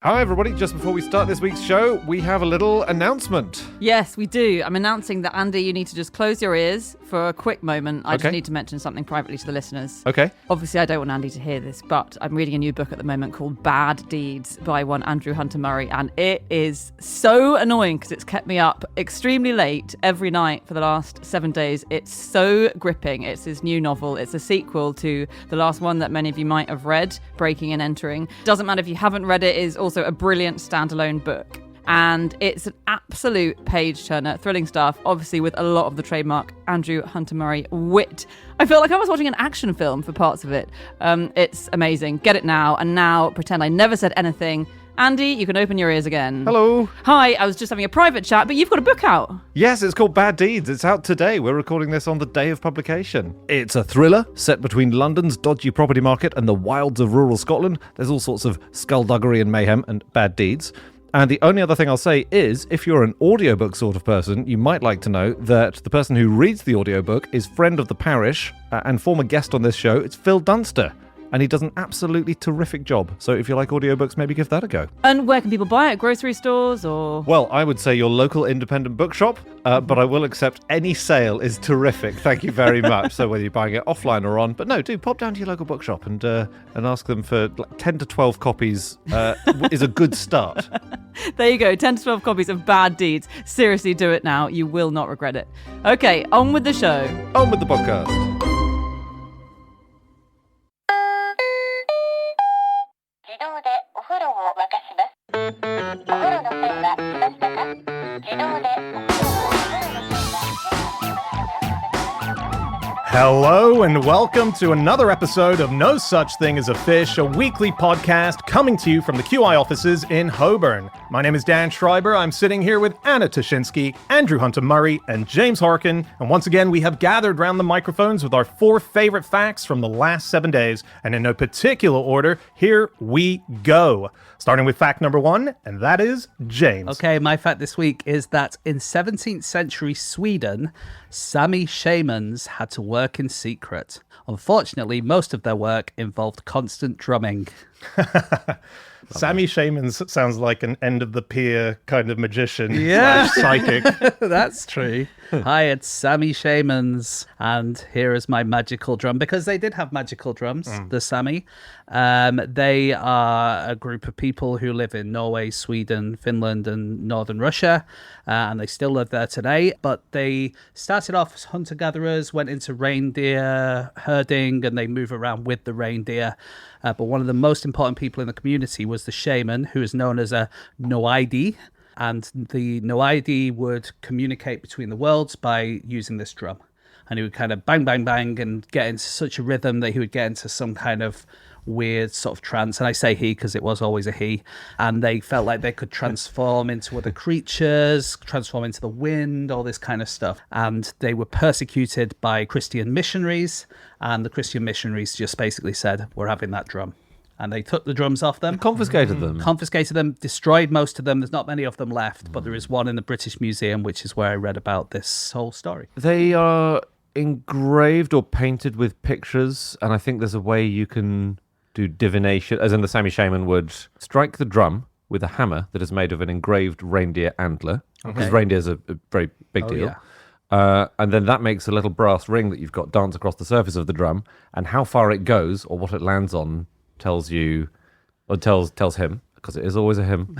Hi everybody, just before we start this week's show, we have a little announcement. Yes, we do. I'm announcing that, Andy, you need to just close your ears for a quick moment. I just need to mention something privately to the listeners. Okay. Obviously, I don't want Andy to hear this, but I'm reading a new book at the moment called Bad Deeds by one Andrew Hunter Murray, and it is so annoying because it's kept me up extremely late every night for the last 7 days. It's so gripping. It's his new novel. It's a sequel to the last one that many of you might have read, Breaking and Entering. Doesn't matter if you haven't read it, it's also a brilliant standalone book. And it's an absolute page-turner, thrilling stuff, obviously with a lot of the trademark Andrew Hunter Murray wit. I felt like I was watching an action film for parts of it. It's amazing. Get it now, and now pretend I never said anything. Andy, you can open your ears again. Hello. Hi, I was just having a private chat, but you've got a book out. Yes, it's called Bad Deeds. It's out today. We're recording this on the day of publication. It's a thriller set between London's dodgy property market and the wilds of rural Scotland. There's all sorts of skullduggery and mayhem and bad deeds. And the only other thing I'll say is, if you're an audiobook sort of person, you might like to know that the person who reads the audiobook is friend of the parish and former guest on this show. It's Phil Dunster. And he does an absolutely terrific job. So if you like audiobooks, maybe give that a go. And where can people buy it? Grocery stores or...? Well, I would say your local independent bookshop, but I will accept any sale is terrific. Thank you very much. So whether you're buying it offline or on, but no, do pop down to your local bookshop and ask them for 10 to 12 copies is a good start. There you go, 10 to 12 copies of Bad Deeds. Seriously, do it now. You will not regret it. Okay, on with the show. On with the podcast. Hello and welcome to another episode of No Such Thing as a Fish, a weekly podcast coming to you from the QI offices in Holborn. My name is Dan Schreiber. I'm sitting here with Anna Toshinsky, Andrew Hunter Murray, and James Harkin. And once again, we have gathered around the microphones with our 4 favorite facts from the last 7 days. And in no particular order, here we go. Starting with fact number 1, and that is James. Okay, my fact this week is that in 17th century Sweden, Sami shamans had to work in secret. Unfortunately, most of their work involved constant drumming. Sami shamans sounds like an end of the pier kind of magician / psychic. That's true. Hi, it's Sami shamans, and here is my magical drum, because they did have magical drums, the Sami. They are a group of people who live in Norway, Sweden, Finland, and northern Russia, and they still live there today. But they started off as hunter-gatherers, went into reindeer herding, and they move around with the reindeer. But one of the most important people in the community was the shaman, who is known as a Noaidi. And the Noaidi would communicate between the worlds by using this drum. And he would kind of bang, bang, bang and get into such a rhythm that he would get into some kind of weird sort of trance. And I say he because it was always a he. And they felt like they could transform into other creatures, transform into the wind, all this kind of stuff. And they were persecuted by Christian missionaries. And the Christian missionaries just basically said, we're having that drum. And they took the drums off them. Confiscated them. Confiscated them, destroyed most of them. There's not many of them left, but there is one in the British Museum, which is where I read about this whole story. They are engraved or painted with pictures, and I think there's a way you can do divination, as in the Sami shaman would strike the drum with a hammer that is made of an engraved reindeer antler, because reindeer's a very big deal. Yeah. And then that makes a little brass ring that you've got dance across the surface of the drum, and how far it goes or what it lands on tells you, or tells him, because it is always a him.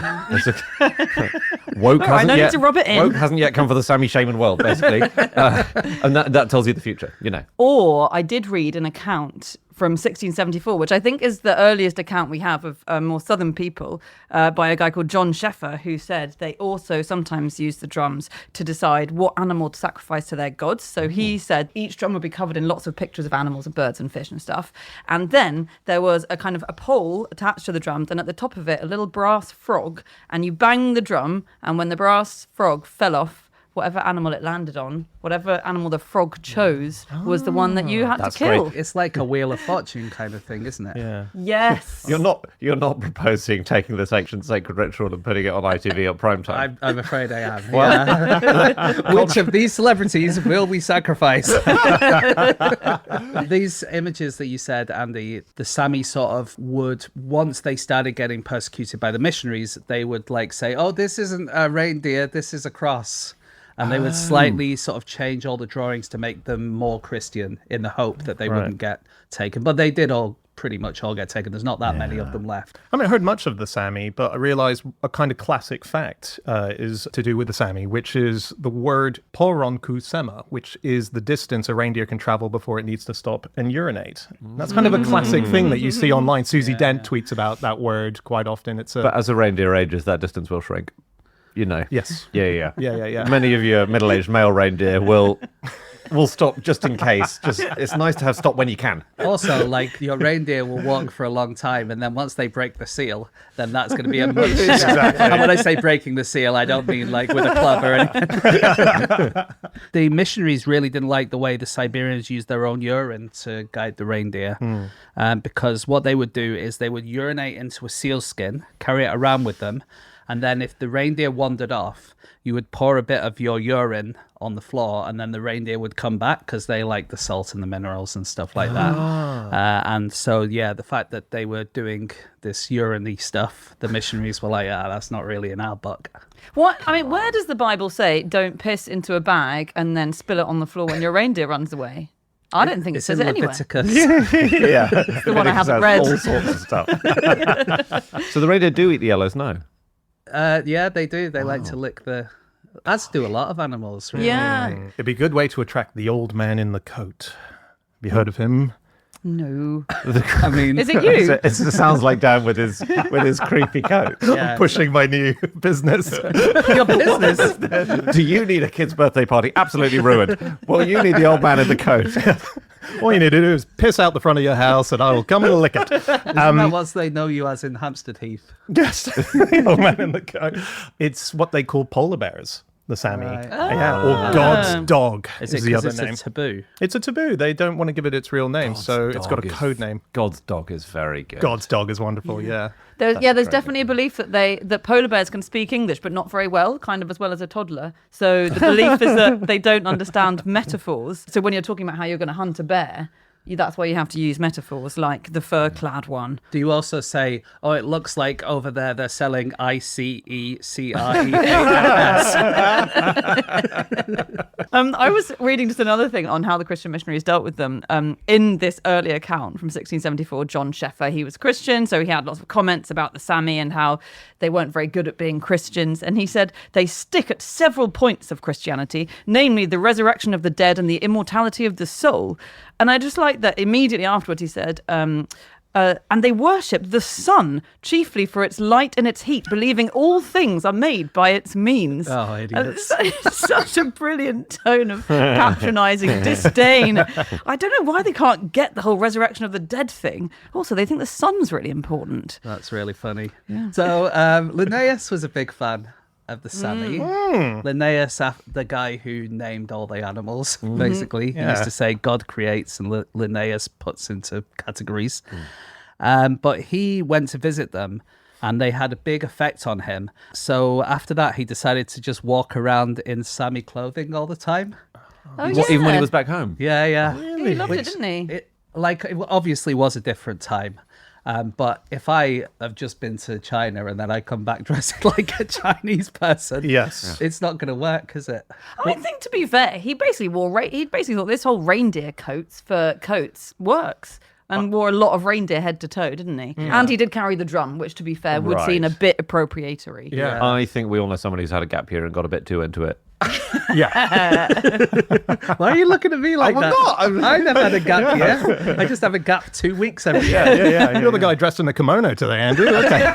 Woke hasn't yet. To rub it in. Woke hasn't yet come for the Sami shaman world, basically, and that tells you the future, you know. Or I did read an account from 1674, which I think is the earliest account we have of more southern people, by a guy called John Sheffer, who said they also sometimes use the drums to decide what animal to sacrifice to their gods. So he said each drum would be covered in lots of pictures of animals and birds and fish and stuff. And then there was a kind of a pole attached to the drums, and at the top of it, a little brass frog, and you bang the drum, and when the brass frog fell off, whatever animal it landed on, whatever animal the frog chose was the one that you had to that's kill. great. It's like a Wheel of Fortune kind of thing, isn't it? Yeah. Yes. You're not proposing taking this ancient sacred ritual and putting it on ITV at prime time. I'm afraid I am. Yeah. Which of these celebrities will we sacrifice? These images that you said, Andy, the Sami sort of would, once they started getting persecuted by the missionaries, they would like say, oh, this isn't a reindeer, this is a cross. And they would slightly sort of change all the drawings to make them more Christian in the hope that they wouldn't get taken. But they did pretty much all get taken. There's not that many of them left. I mean, I heard much of the Sami, but I realized a kind of classic fact is to do with the Sami, which is the word poronku sema, which is the distance a reindeer can travel before it needs to stop and urinate. That's kind of a classic thing that you see online. Susie Dent tweets about that word quite often. But as a reindeer ages, that distance will shrink. You know. Yes. Yeah. Yeah. Many of your middle-aged male reindeer will stop just in case. Just it's nice to have stop when you can. Also, like your reindeer will walk for a long time, and then once they break the seal, then that's going to be a much. Exactly. And when I say breaking the seal, I don't mean like with a club or anything. The missionaries really didn't like the way the Siberians used their own urine to guide the reindeer, because what they would do is they would urinate into a seal skin, carry it around with them. And then if the reindeer wandered off, you would pour a bit of your urine on the floor, and then the reindeer would come back because they like the salt and the minerals and stuff like that. And so, the fact that they were doing this urine-y stuff, the missionaries were like, that's not really in our book. What? I mean, where does the Bible say don't piss into a bag and then spill it on the floor when your reindeer runs away? I don't think it says it anywhere. Leviticus. Yeah. The one I haven't read. All sorts of stuff. So the reindeer do eat the yellows, no? Yeah, they do. They like to lick as do a lot of animals, really. Yeah. It'd be a good way to attract the old man in the coat. Have you heard of him? No. I mean, Is it you? It sounds like Dan with his creepy coat. Yeah. Pushing my new business. your business. Do you need a kid's birthday party? Absolutely ruined. Well, you need the old man in the coat. All you need to do is piss out the front of your house and I will come and lick it. Isn't that what they know you as in Hampstead Heath? Yes, the old man in the coat. It's what they call polar bears, the Sami. Right. Yeah, or God's dog Is is it the 'cause other it's name. a taboo? It's a taboo. They don't want to give it its real name, so it's got a code name. God's dog is very good. God's dog is wonderful, yeah. There's definitely a belief that polar bears can speak English, but not very well, kind of as well as a toddler. So the belief is that they don't understand metaphors. So when you're talking about how you're going to hunt a bear, that's why you have to use metaphors like the fur-clad one. Do you also say, oh, it looks like over there they're selling ICECREAS? I was reading just another thing on how the Christian missionaries dealt with them. In this early account from 1674, John Sheffer, he was Christian, so he had lots of comments about the Sami and how they weren't very good at being Christians. And he said they stick at several points of Christianity, namely the resurrection of the dead and the immortality of the soul. And I just like that immediately afterwards he said, and they worship the sun, chiefly for its light and its heat, believing all things are made by its means. Oh, idiots. It's such a brilliant tone of patronising disdain. I don't know why they can't get the whole resurrection of the dead thing. Also, they think the sun's really important. That's really funny. Yeah. So Linnaeus was a big fan of the Sami. Linnaeus, the guy who named all the animals, basically. He used to say God creates and Linnaeus puts into categories. But he went to visit them and they had a big effect on him. So after that, he decided to just walk around in Sami clothing all the time. Oh, yeah. Even when he was back home? Yeah. He loved it, didn't he? It obviously was a different time. But if I have just been to China and then I come back dressed like a Chinese person, Yes. it's not going to work, is it? I think, to be fair, he basically thought this whole reindeer coats works. And wore a lot of reindeer head to toe, didn't he? Yeah. And he did carry the drum, which, to be fair, would seem a bit appropriatory. Yeah. I think we all know somebody who's had a gap year and got a bit too into it. Yeah. Why are you looking at me like that? I never had a gap year. I just have a gap 2 weeks every year. Yeah. You're the guy dressed in a kimono today, Andrew. Okay.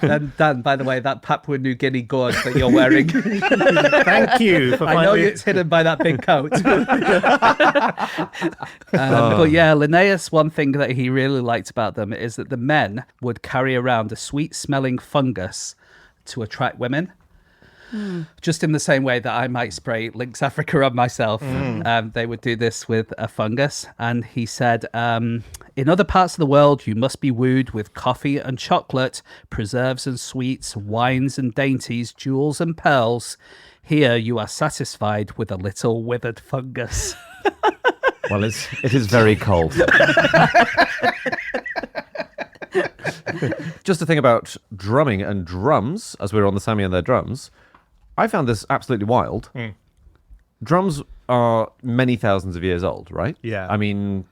And Dan, by the way, that Papua New Guinea gorge that you're wearing, Thank you for I know finally... it's hidden by that big coat. But yeah, Linnaeus, one thing that he really liked about them is that the men would carry around a sweet-smelling fungus to attract women. Just in the same way that I might spray Lynx Africa on myself, they would do this with a fungus. And he said, in other parts of the world, you must be wooed with coffee and chocolate, preserves and sweets, wines and dainties, jewels and pearls. Here you are satisfied with a little withered fungus. Well, it is very cold. Just to think about drumming and drums, as we were on the Sami and their drums, I found this absolutely wild. Drums are many thousands of years old, right? Yeah. I mean,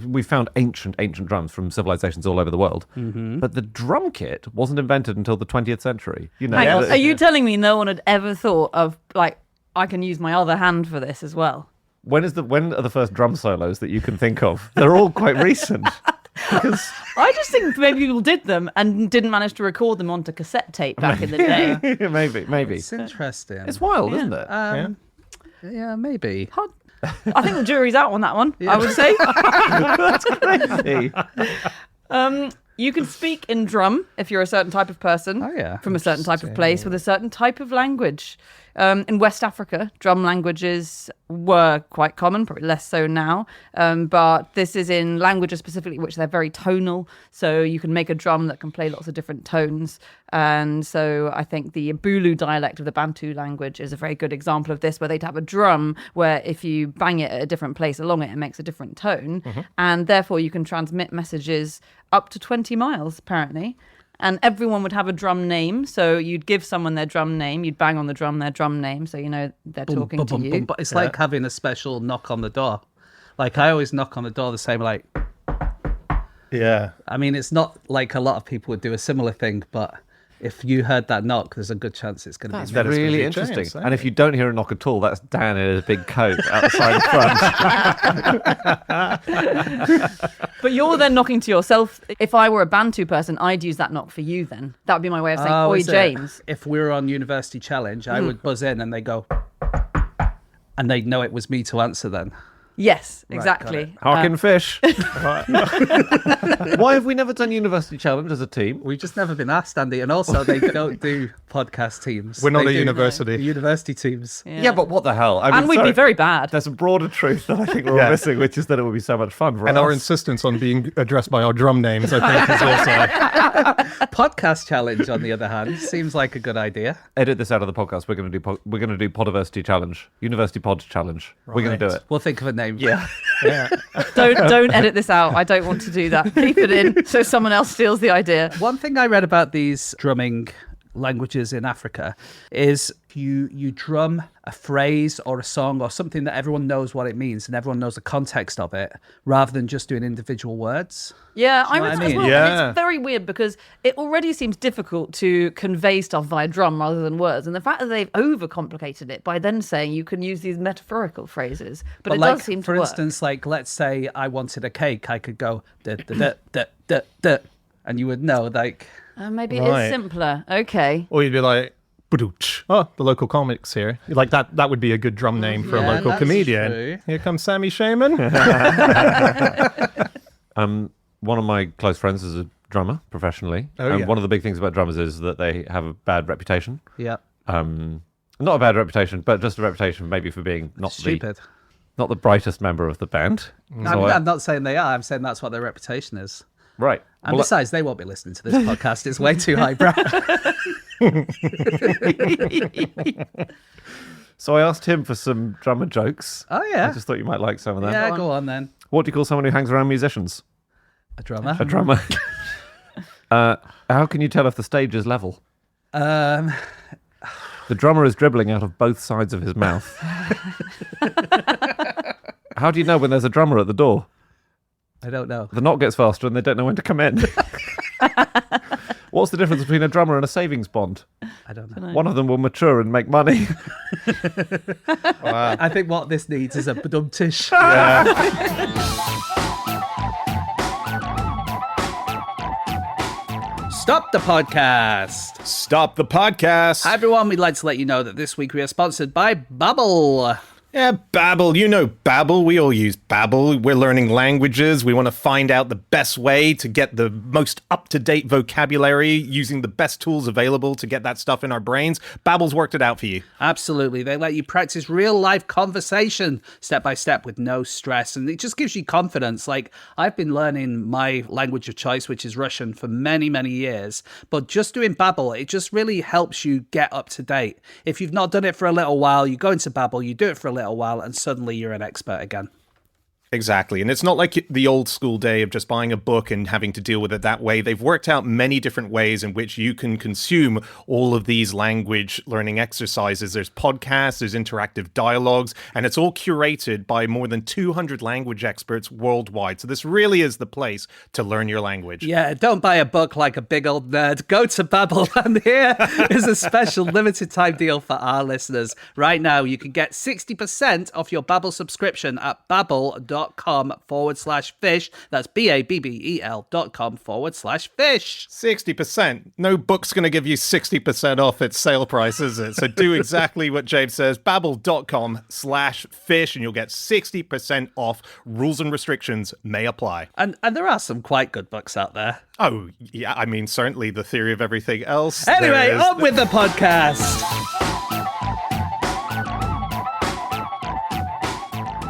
we found ancient drums from civilizations all over the world. But the drum kit wasn't invented until the 20th century. You know, Hang on, are you telling me no one had ever thought of, like, I can use my other hand for this as well? when are the first drum solos that you can think of? They're all quite recent. Because I just think maybe people did them and didn't manage to record them onto cassette tape back in the day. maybe. It's interesting. It's wild, isn't it? Yeah, maybe. I think the jury's out on that one, I would say. That's crazy. You can speak in drum if you're a certain type of person from a certain type of place with a certain type of language. In West Africa, drum languages were quite common, probably less so now. But this is in languages specifically which they're very tonal. So you can make a drum that can play lots of different tones. And so I think the Bulu dialect of the Bantu language is a very good example of this, where they'd have a drum where if you bang it at a different place along it, it makes a different tone. Mm-hmm. And therefore you can transmit messages up to 20 miles, apparently. And everyone would have a drum name. So you'd give someone their drum name. You'd bang on the drum, their drum name. So, you know, they're talking to you. But it's like having a special knock on the door. Like, I always knock on the door the same, like... Yeah. I mean, it's not like a lot of people would do a similar thing, but if you heard that knock, there's a good chance it's going to be... That's really interesting. James, and if you don't hear a knock at all, that's Dan in a big coat outside the front. But you're then knocking to yourself. If I were a Bantu person, I'd use that knock for you then. That would be my way of saying, oi, James. If we were on University Challenge, I would buzz in and they go... And they'd know it was me to answer then. Yes, exactly. Right, Harkin fish. Why have we never done University Challenge as a team? We've just never been asked, Andy. And also, they don't do podcast teams. We're not a university. University teams. Yeah, but what the hell? I mean, and we'd be very bad. There's a broader truth that I think we're all missing, which is that it would be so much fun for us. And our insistence on being addressed by our drum names, I think, is also... Podcast Challenge, on the other hand, seems like a good idea. Edit this out of the podcast. We're going to do Poddyversity Challenge, University Pod Challenge. Right. We're going to do it. We'll think of a name. Yeah. Don't edit this out. I don't want to do that. Keep it in so someone else steals the idea. One thing I read about these drumming languages in Africa is you drum a phrase or a song or something that everyone knows what it means and everyone knows the context of it, rather than just doing individual words. Yeah, I read that as well. Yeah. And it's very weird because it already seems difficult to convey stuff via drum rather than words. And the fact that they've overcomplicated it by then saying you can use these metaphorical phrases. But it like, does seem to for work. instance, like, let's say I wanted a cake, I could go da da da da da da, and you would know, like... Maybe it is simpler. Okay. Or you'd be like, "Badooch." Oh, the local comics here. Like that would be a good drum name for a local comedian. True. Here comes Sammy Shaman. One of my close friends is a drummer professionally. And one of the big things about drummers is that they have a bad reputation. Yeah. Not a bad reputation, but just a reputation maybe for being Stupid. not the brightest member of the band. I'm not saying they are. I'm saying that's what their reputation is. Right. And besides, they won't be listening to this podcast. It's way too highbrow. So I asked him for some drummer jokes. Oh, yeah. I just thought you might like some of them. Yeah, go on then. What do you call someone who hangs around musicians? A drummer. A drummer. How can you tell if the stage is level? The drummer is dribbling out of both sides of his mouth. How do you know when there's a drummer at the door? I don't know. The knock gets faster and they don't know when to come in. What's the difference between a drummer and a savings bond? I don't know. One of them will mature and make money. Wow. I think what this needs is a badum-tish. Stop the podcast. Stop the podcast. Hi, everyone. We'd like to let you know that this week we are sponsored by Babbel. Yeah, Babbel. You know Babbel. We all use Babbel. We're learning languages. We want to find out the best way to get the most up-to-date vocabulary using the best tools available to get that stuff in our brains. Babbel's worked it out for you. Absolutely. They let you practice real-life conversation step by step with no stress. And it just gives you confidence. Like, I've been learning my language of choice, which is Russian, for many, many years. But just doing Babbel, it just really helps you get up to date. If you've not done it for a little while, you go into Babbel, you do it for a little while, and suddenly you're an expert again. Exactly. And it's not like the old school day of just buying a book and having to deal with it that way. They've worked out many different ways in which you can consume all of these language learning exercises. There's podcasts, there's interactive dialogues, and it's all curated by more than 200 language experts worldwide. So this really is the place to learn your language. Yeah, don't buy a book like a big old nerd. Go to Babbel, and here is a special limited time deal for our listeners. Right now, you can get 60% off your Babbel subscription at babbel.com/fish. That's BABBEL.com/fish. 60%. No book's going to give you 60% off its sale price, is it? So do exactly what James says. Babbel.com/fish, and you'll get 60% off. Rules and restrictions may apply. And there are some quite good books out there. Oh, yeah. I mean, certainly The Theory of Everything Else. Anyway, on with the podcast.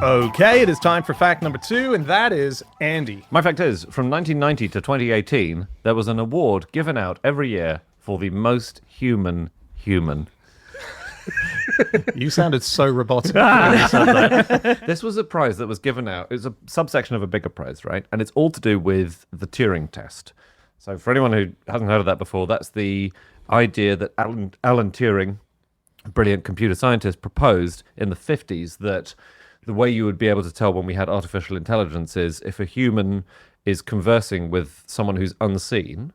Okay, it is time for fact number 2, and that is Andy. My fact is, from 1990 to 2018, there was an award given out every year for the most human. You sounded so robotic when you said that. This was a prize that was given out. It was a subsection of a bigger prize, right? And it's all to do with the Turing test. So for anyone who hasn't heard of that before, that's the idea that Alan Turing, a brilliant computer scientist, proposed in the 50s that the way you would be able to tell when we had artificial intelligence is if a human is conversing with someone who's unseen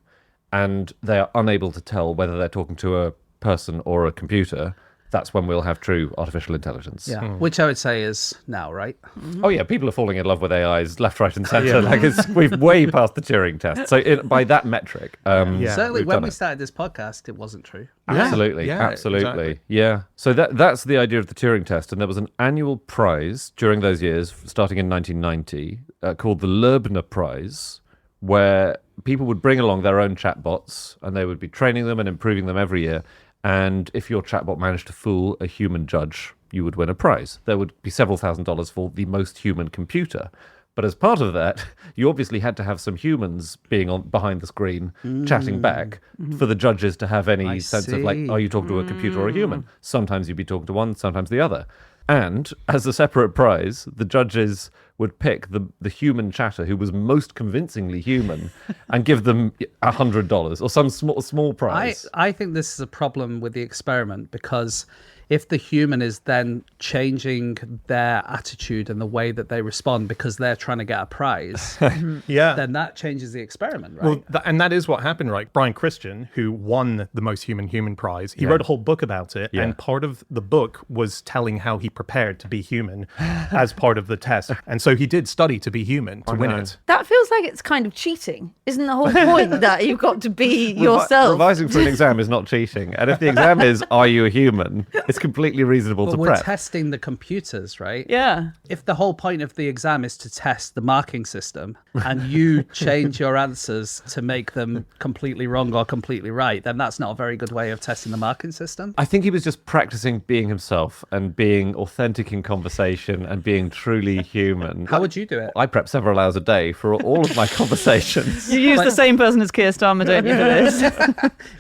and they are unable to tell whether they're talking to a person or a computer, that's when we'll have true artificial intelligence. Yeah, which I would say is now, right? Oh yeah, people are falling in love with AIs left, right, and centre. Like we've way past the Turing test. So by that metric, certainly when we started this podcast, it wasn't true. Absolutely, absolutely, yeah. So that's the idea of the Turing test, and there was an annual prize during those years, starting in 1990, called the Loebner Prize, where people would bring along their own chatbots, and they would be training them and improving them every year. And if your chatbot managed to fool a human judge, you would win a prize. There would be several $1,000s for the most human computer. But as part of that, you obviously had to have some humans being behind the screen chatting back for the judges to have any sense of, like, are you talking to a computer or a human? Sometimes you'd be talking to one, sometimes the other. And as a separate prize, the judges would pick the human chatter who was most convincingly human and give them $100 or some small prize. I think this is a problem with the experiment, because if the human is then changing their attitude and the way that they respond because they're trying to get a prize, then that changes the experiment, right? Well, and that is what happened, right? Brian Christian, who won the most human prize, he wrote a whole book about it, and part of the book was telling how he prepared to be human as part of the test. And so he did study to be human to win it. That feels like it's kind of cheating. Isn't the whole point that you've got to be yourself? Revising for an exam is not cheating. And if the exam is, are you a human? It's completely reasonable to we're prep. Testing the computers, right? Yeah. If the whole point of the exam is to test the marking system and you change your answers to make them completely wrong or completely right, then that's not a very good way of testing the marking system. I think he was just practicing being himself and being authentic in conversation and being truly human. How would you do it? I prep several hours a day for all of my conversations. You use the same person as Keir Starmer, don't you, for this?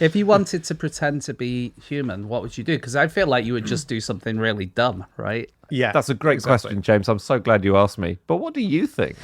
If you wanted to pretend to be human, what would you do? Because I feel like you would just do something really dumb, right? Yeah, that's a great question, James. I'm so glad you asked me. But what do you think?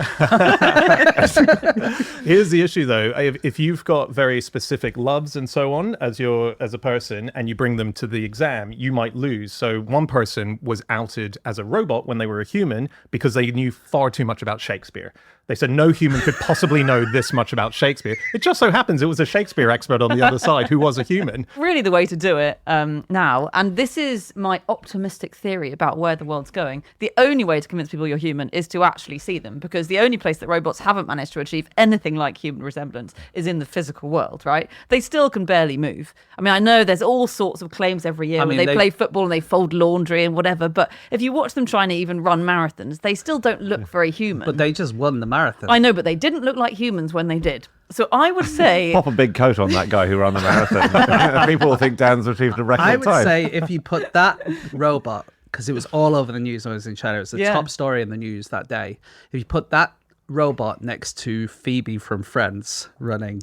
Here's the issue, though. If you've got very specific loves and so on as a person, and you bring them to the exam, you might lose. So one person was outed as a robot when they were a human because they knew far too much about Shakespeare. They said no human could possibly know this much about Shakespeare. It just so happens it was a Shakespeare expert on the other side who was a human. Really the way to do it now. And this is my optimistic theory about where the world world's going. The only way to convince people you're human is to actually see them, because the only place that robots haven't managed to achieve anything like human resemblance is in the physical world, right? They still can barely move. I mean, I know there's all sorts of claims every year when they play football and they fold laundry and whatever, but if you watch them trying to even run marathons, they still don't look very human. But they just won the marathon. I know, but they didn't look like humans when they did. So I would say... Pop a big coat on that guy who ran the marathon. People will think Dan's achieved a record time. I would say if you put that robot, because it was all over the news when I was in China, it was the top story in the news that day. If you put that robot next to Phoebe from Friends running,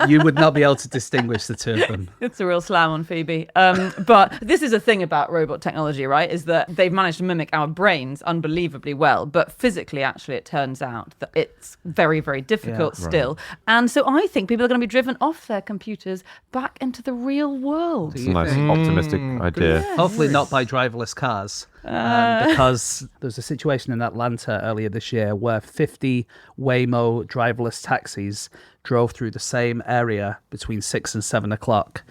you would not be able to distinguish the two of them. It's a real slam on Phoebe. But this is a thing about robot technology, right? Is that they've managed to mimic our brains unbelievably well. But physically, actually, it turns out that it's very, very difficult still. Right. And so I think people are going to be driven off their computers back into the real world. It's a nice optimistic idea. Yes. Hopefully not by driverless cars. Because there's a situation in Atlanta earlier this year where 50 Waymo driverless taxis drove through the same area between 6 and 7 o'clock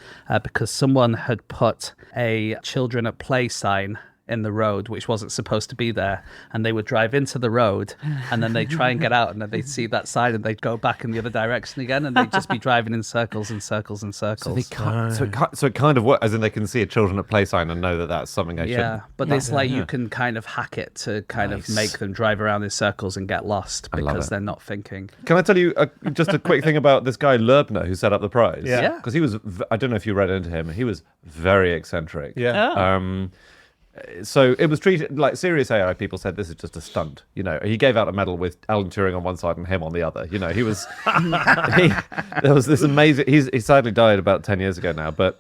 because someone had put a children at play sign in the road which wasn't supposed to be there, and they would drive into the road and then they'd try and get out and then they'd see that sign and they'd go back in the other direction again and they'd just be driving in circles and circles and circles. So they can't, so it kind of works, as in they can see a children at play sign and know that that's something they should. But it's like you can kind of hack it to kind of make them drive around in circles and get lost because they're not thinking. Can I tell you just a quick thing about this guy Lerbner who set up the prize? Yeah. Because he was, I don't know if you read into him, he was very eccentric. Yeah. So it was treated like serious AI people said this is just a stunt. You know, he gave out a medal with Alan Turing on one side and him on the other. You know, he was, there was this amazing, he sadly died about 10 years ago now, but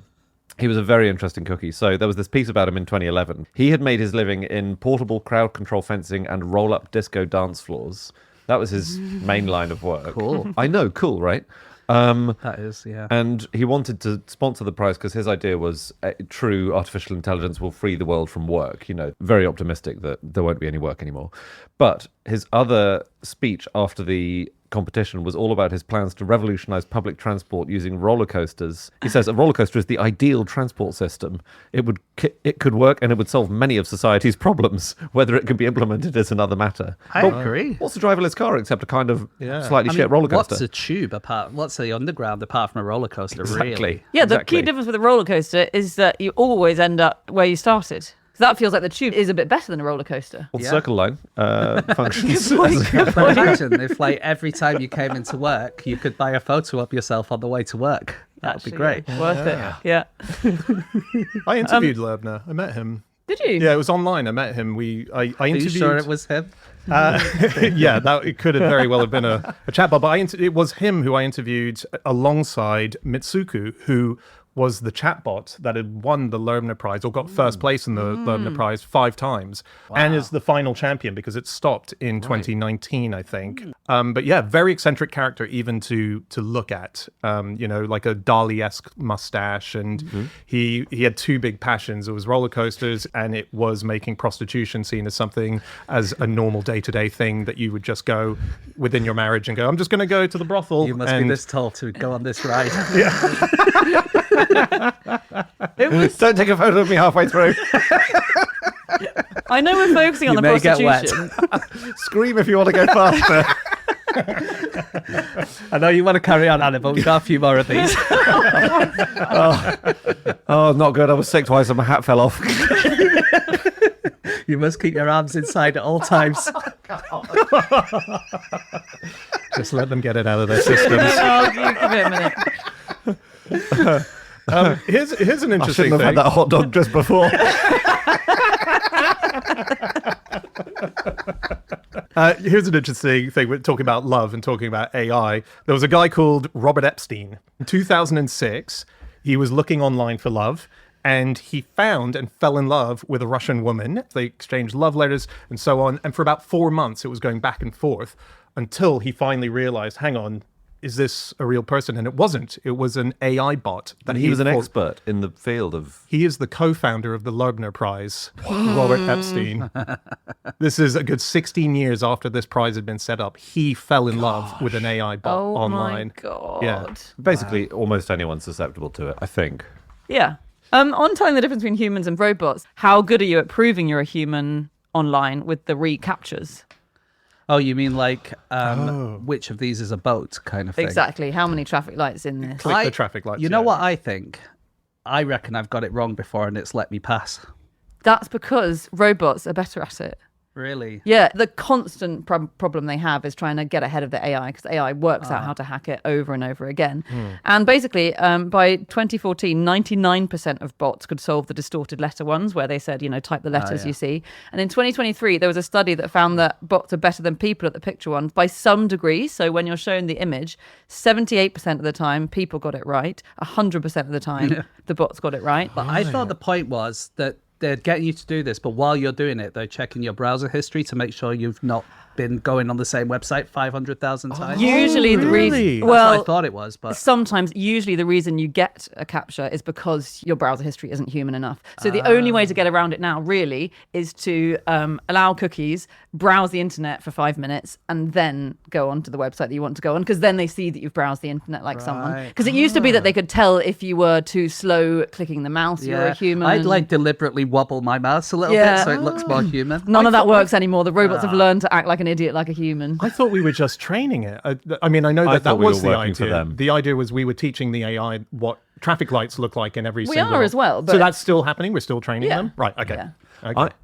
he was a very interesting cookie. So there was this piece about him in 2011. He had made his living in portable crowd control fencing and roll-up disco dance floors. That was his main line of work. Cool. I know, cool, right? That is, yeah. And he wanted to sponsor the prize because his idea was true artificial intelligence will free the world from work. You know, very optimistic that there won't be any work anymore. But his other speech after the competition was all about his plans to revolutionize public transport using roller coasters. He says a roller coaster is the ideal transport system. It could work and it would solve many of society's problems. Whether it can be implemented is another matter. I agree. What's a driverless car except a kind of slightly shit roller coaster? What's a tube what's the underground apart from a roller coaster, Exactly. really? Yeah, the key difference with a roller coaster is that you always end up where you started. So that feels like the tube is a bit better than a roller coaster. Well, the Circle Line functions. But imagine if, like, every time you came into work, you could buy a photo of yourself on the way to work. That would be great. Yeah. Worth it. Yeah. I interviewed Lerbner. I met him. Did you? Yeah, it was online. I met him. I interviewed. Are you sure it was him? Yeah, it could have very well have been a chatbot, but it was him who I interviewed alongside Mitsuku, who was the chatbot that had won the Lerbner Prize or got first place in the Lerbner Prize 5 times and is the final champion because it stopped in 2019, I think. But yeah, very eccentric character even to look at, you know, like a Dali-esque mustache. And he had 2 big passions. It was roller coasters and it was making prostitution seen as something as a normal day-to-day thing that you would just go within your marriage and go, I'm just going to go to the brothel. You must be this tall to go on this ride. Don't take a photo of me halfway through. I know we're focusing on the may get prostitution. Scream if you want to go faster. I know you want to carry on, Anna, but we've got a few more of these. Oh, not good. I was sick twice and my hat fell off. You must keep your arms inside at all times. Just let them get it out of their systems. Oh, you give it a minute. Here's an I interesting shouldn't have had thing. that hot dog just before. Here's an interesting thing. We're talking about love and talking about AI. There was a guy called Robert Epstein. In 2006, he was looking online for love, and he found and fell in love with a Russian woman. They exchanged love letters and so on. And for about 4 months, it was going back and forth until he finally realized, hang on, is this a real person? And it wasn't. It was an AI bot. And he was an expert in the field of... He is the co-founder of the Lerbner Prize, Robert Epstein. This is a good 16 years after this prize had been set up. He fell in love with an AI bot online. Oh my God. Yeah. Basically, almost anyone's susceptible to it, I think. Yeah. On telling the difference between humans and robots, how good are you at proving you're a human online with the recaptures. Oh, you mean like which of these is a boat kind of thing? Exactly. How many traffic lights in this? Click the traffic lights. You know what I think? I reckon I've got it wrong before and it's let me pass. That's because robots are better at it. Really? Yeah, the constant problem they have is trying to get ahead of the AI because AI works out how to hack it over and over again. And basically, by 2014, 99% of bots could solve the distorted letter ones where they said, type the letters you see. And in 2023, there was a study that found that bots are better than people at the picture ones by some degree. So when you're shown the image, 78% of the time, people got it right. 100% of the time, the bots got it right. But I thought the point was that they're getting you to do this, but while you're doing it, they're checking your browser history to make sure you've not been going on the same website 500,000 times. Usually the reason... That's what I thought it was, but... Usually the reason you get a captcha is because your browser history isn't human enough. So the only way to get around it now, really, is to allow cookies, browse the internet for 5 minutes, and then go onto the website that you want to go on, because then they see that you've browsed the internet like someone. Because it used to be that they could tell if you were too slow clicking the mouse, you were a human. I'd deliberately wobble my mouse a little bit so it looks more human. None of that works anymore. The robots have learned to act like an idiot, like a human. I thought we were just training it. I mean, I know that was the idea. The idea was we were teaching the AI what traffic lights look like in every single... We are as well. But... So that's still happening? We're still training them? Right, okay. Yeah. Okay.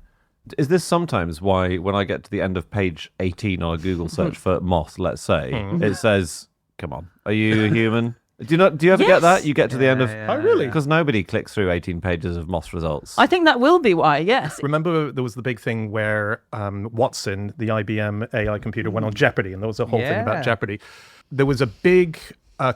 Is this sometimes why, when I get to the end of page 18 on a Google search for moss, let's say, it says, come on, are you a human? Do you ever get that? You get to the end of... Oh, really? Because nobody clicks through 18 pages of moss results. I think that will be why, yes. Remember there was the big thing where Watson, the IBM AI computer, went on Jeopardy, and there was a whole thing about Jeopardy. There was a big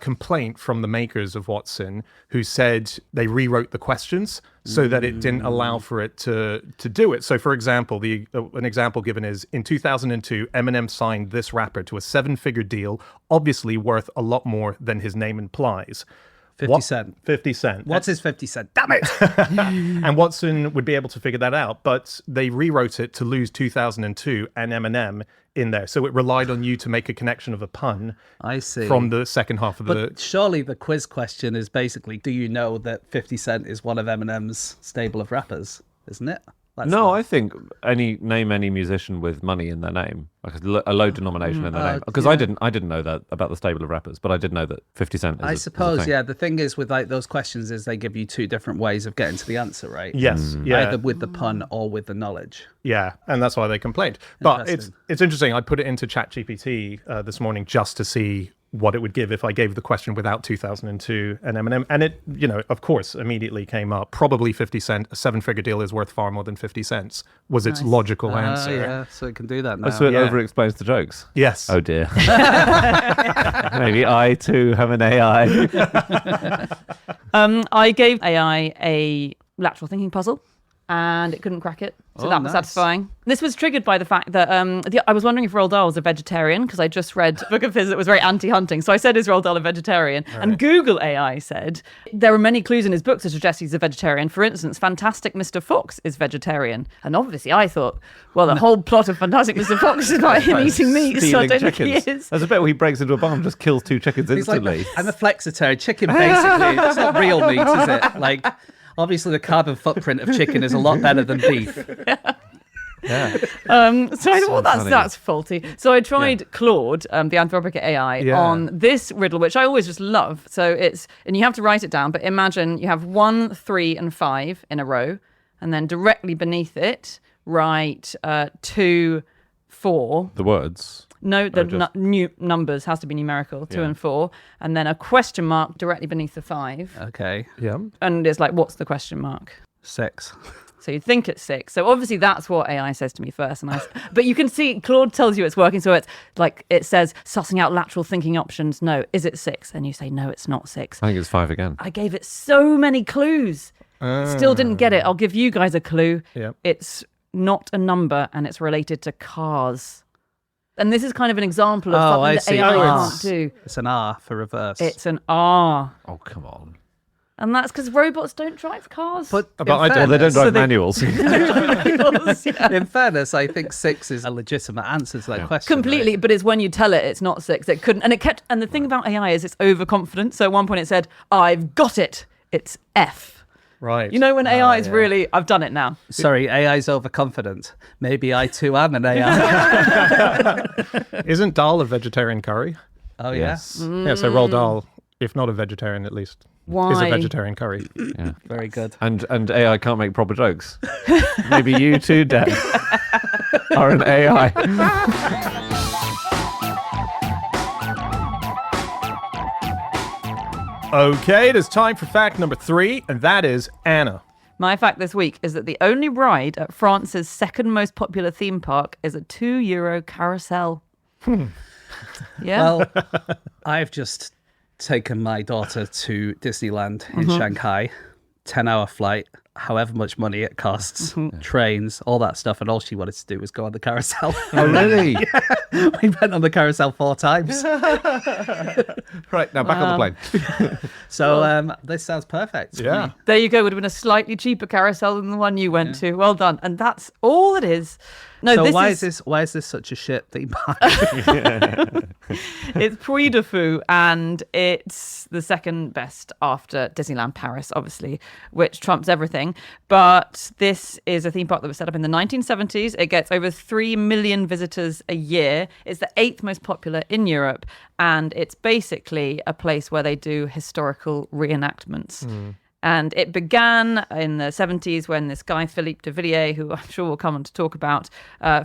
complaint from the makers of Watson who said they rewrote the questions so that it didn't allow for it to do it. So, for example, an example given is, in 2002, Eminem signed this rapper to a 7-figure deal, obviously worth a lot more than his name implies. 50 Cent. 50 Cent. What's his 50 Cent? Damn it! And Watson would be able to figure that out, but they rewrote it to lose 2002 and Eminem in there. So it relied on you to make a connection of a pun I see. From the second half of But surely the quiz question is basically, do you know that 50 Cent is one of Eminem's stable of rappers? Isn't it? I think name any musician with money in their name, like a low denomination in their name. Because I didn't know that about the stable of rappers, but I did know that 50 Cent is I suppose, is a thing. The thing is with like those questions is they give you two different ways of getting to the answer, right? Yes, yeah. Either with the pun or with the knowledge. Yeah, and that's why they complained. But it's interesting. I put it into ChatGPT this morning just to see what it would give if I gave the question without 2002 and Eminem. And it, of course, immediately came up. Probably 50 Cent, a 7-figure deal is worth far more than 50 cents, was its logical answer. Yeah, so it can do that now. So it over-explains the jokes? Yes. Oh, dear. Maybe I, too, have an AI. I gave AI a lateral thinking puzzle, and it couldn't crack it. So that was satisfying. This was triggered by the fact that I was wondering if Roald Dahl was a vegetarian, because I just read a book of his that was very anti-hunting. So I said, is Roald Dahl a vegetarian? Right. And Google AI said, there are many clues in his book to suggest he's a vegetarian. For instance, Fantastic Mr. Fox is vegetarian. And obviously I thought, well, the whole plot of Fantastic Mr. Fox is about him eating meat, so I don't think he is. There's a bit where he breaks into a barn and just kills 2 chickens instantly. Like, I'm a flexitarian. Chicken, basically. It's not real meat, is it? Like... Obviously, the carbon footprint of chicken is a lot better than beef. Yeah. So I thought, that's faulty. So I tried Claude, the Anthropic AI, on this riddle, which I always just love. So and you have to write it down, but imagine you have 1, 3, and 5 in a row, and then directly beneath it, write 2, 4. The words. No, the new numbers has to be numerical, 2 and 4, and then a question mark directly beneath the 5. Okay. Yeah. And it's like, what's the question mark? 6. So you think it's 6. So obviously that's what AI says to me first. But you can see Claude tells you it's working. So it's like, it says, sussing out lateral thinking options. No, is it 6? And you say, no, it's not 6. I think it's 5 again. I gave it so many clues. Still didn't get it. I'll give you guys a clue. Yep. It's not a number, and it's related to cars. And this is kind of an example of something that AI can't do. It's an R for reverse. It's an R. Oh, come on. And that's because robots don't drive cars. But they don't drive manuals. In fairness, I think 6 is a legitimate answer to that question. Completely, right? but it's when you tell it it's not 6. It couldn't, and the thing about AI is it's overconfident. So at one point it said, I've got it. It's F. Right. You know when AI is really, I've done it now. Sorry, AI's overconfident. Maybe I too am an AI. Isn't dal a vegetarian curry? Oh, Yes. Yeah, so roll dal, if not a vegetarian at least, is a Why? vegetarian curry. Yeah. very good. And AI can't make proper jokes. Maybe you too, Dan, are an AI. Okay, it is time for fact number 3, and that is Anna. My fact this week is that the only ride at France's second most popular theme park is a €2 carousel. Yeah. Well, I've just taken my daughter to Disneyland in Shanghai, 10-hour flight, however much money it costs, trains, all that stuff, and all she wanted to do was go on the carousel. Oh, really? We went on the carousel 4 times. Right, now back on the plane. So this sounds perfect. Yeah. There you go. Would have been a slightly cheaper carousel than the one you went to. Well done. And that's all it is. No, So this why is this such a shit theme park? It's Puy de Fou, and it's the second best after Disneyland Paris, obviously, which trumps everything. But this is a theme park that was set up in the 1970s. It gets over 3 million visitors a year. It's the 8th most popular in Europe, and it's basically a place where they do historical reenactments. And it began in the 70s when this guy, Philippe de Villiers, who I'm sure we'll come on to talk about,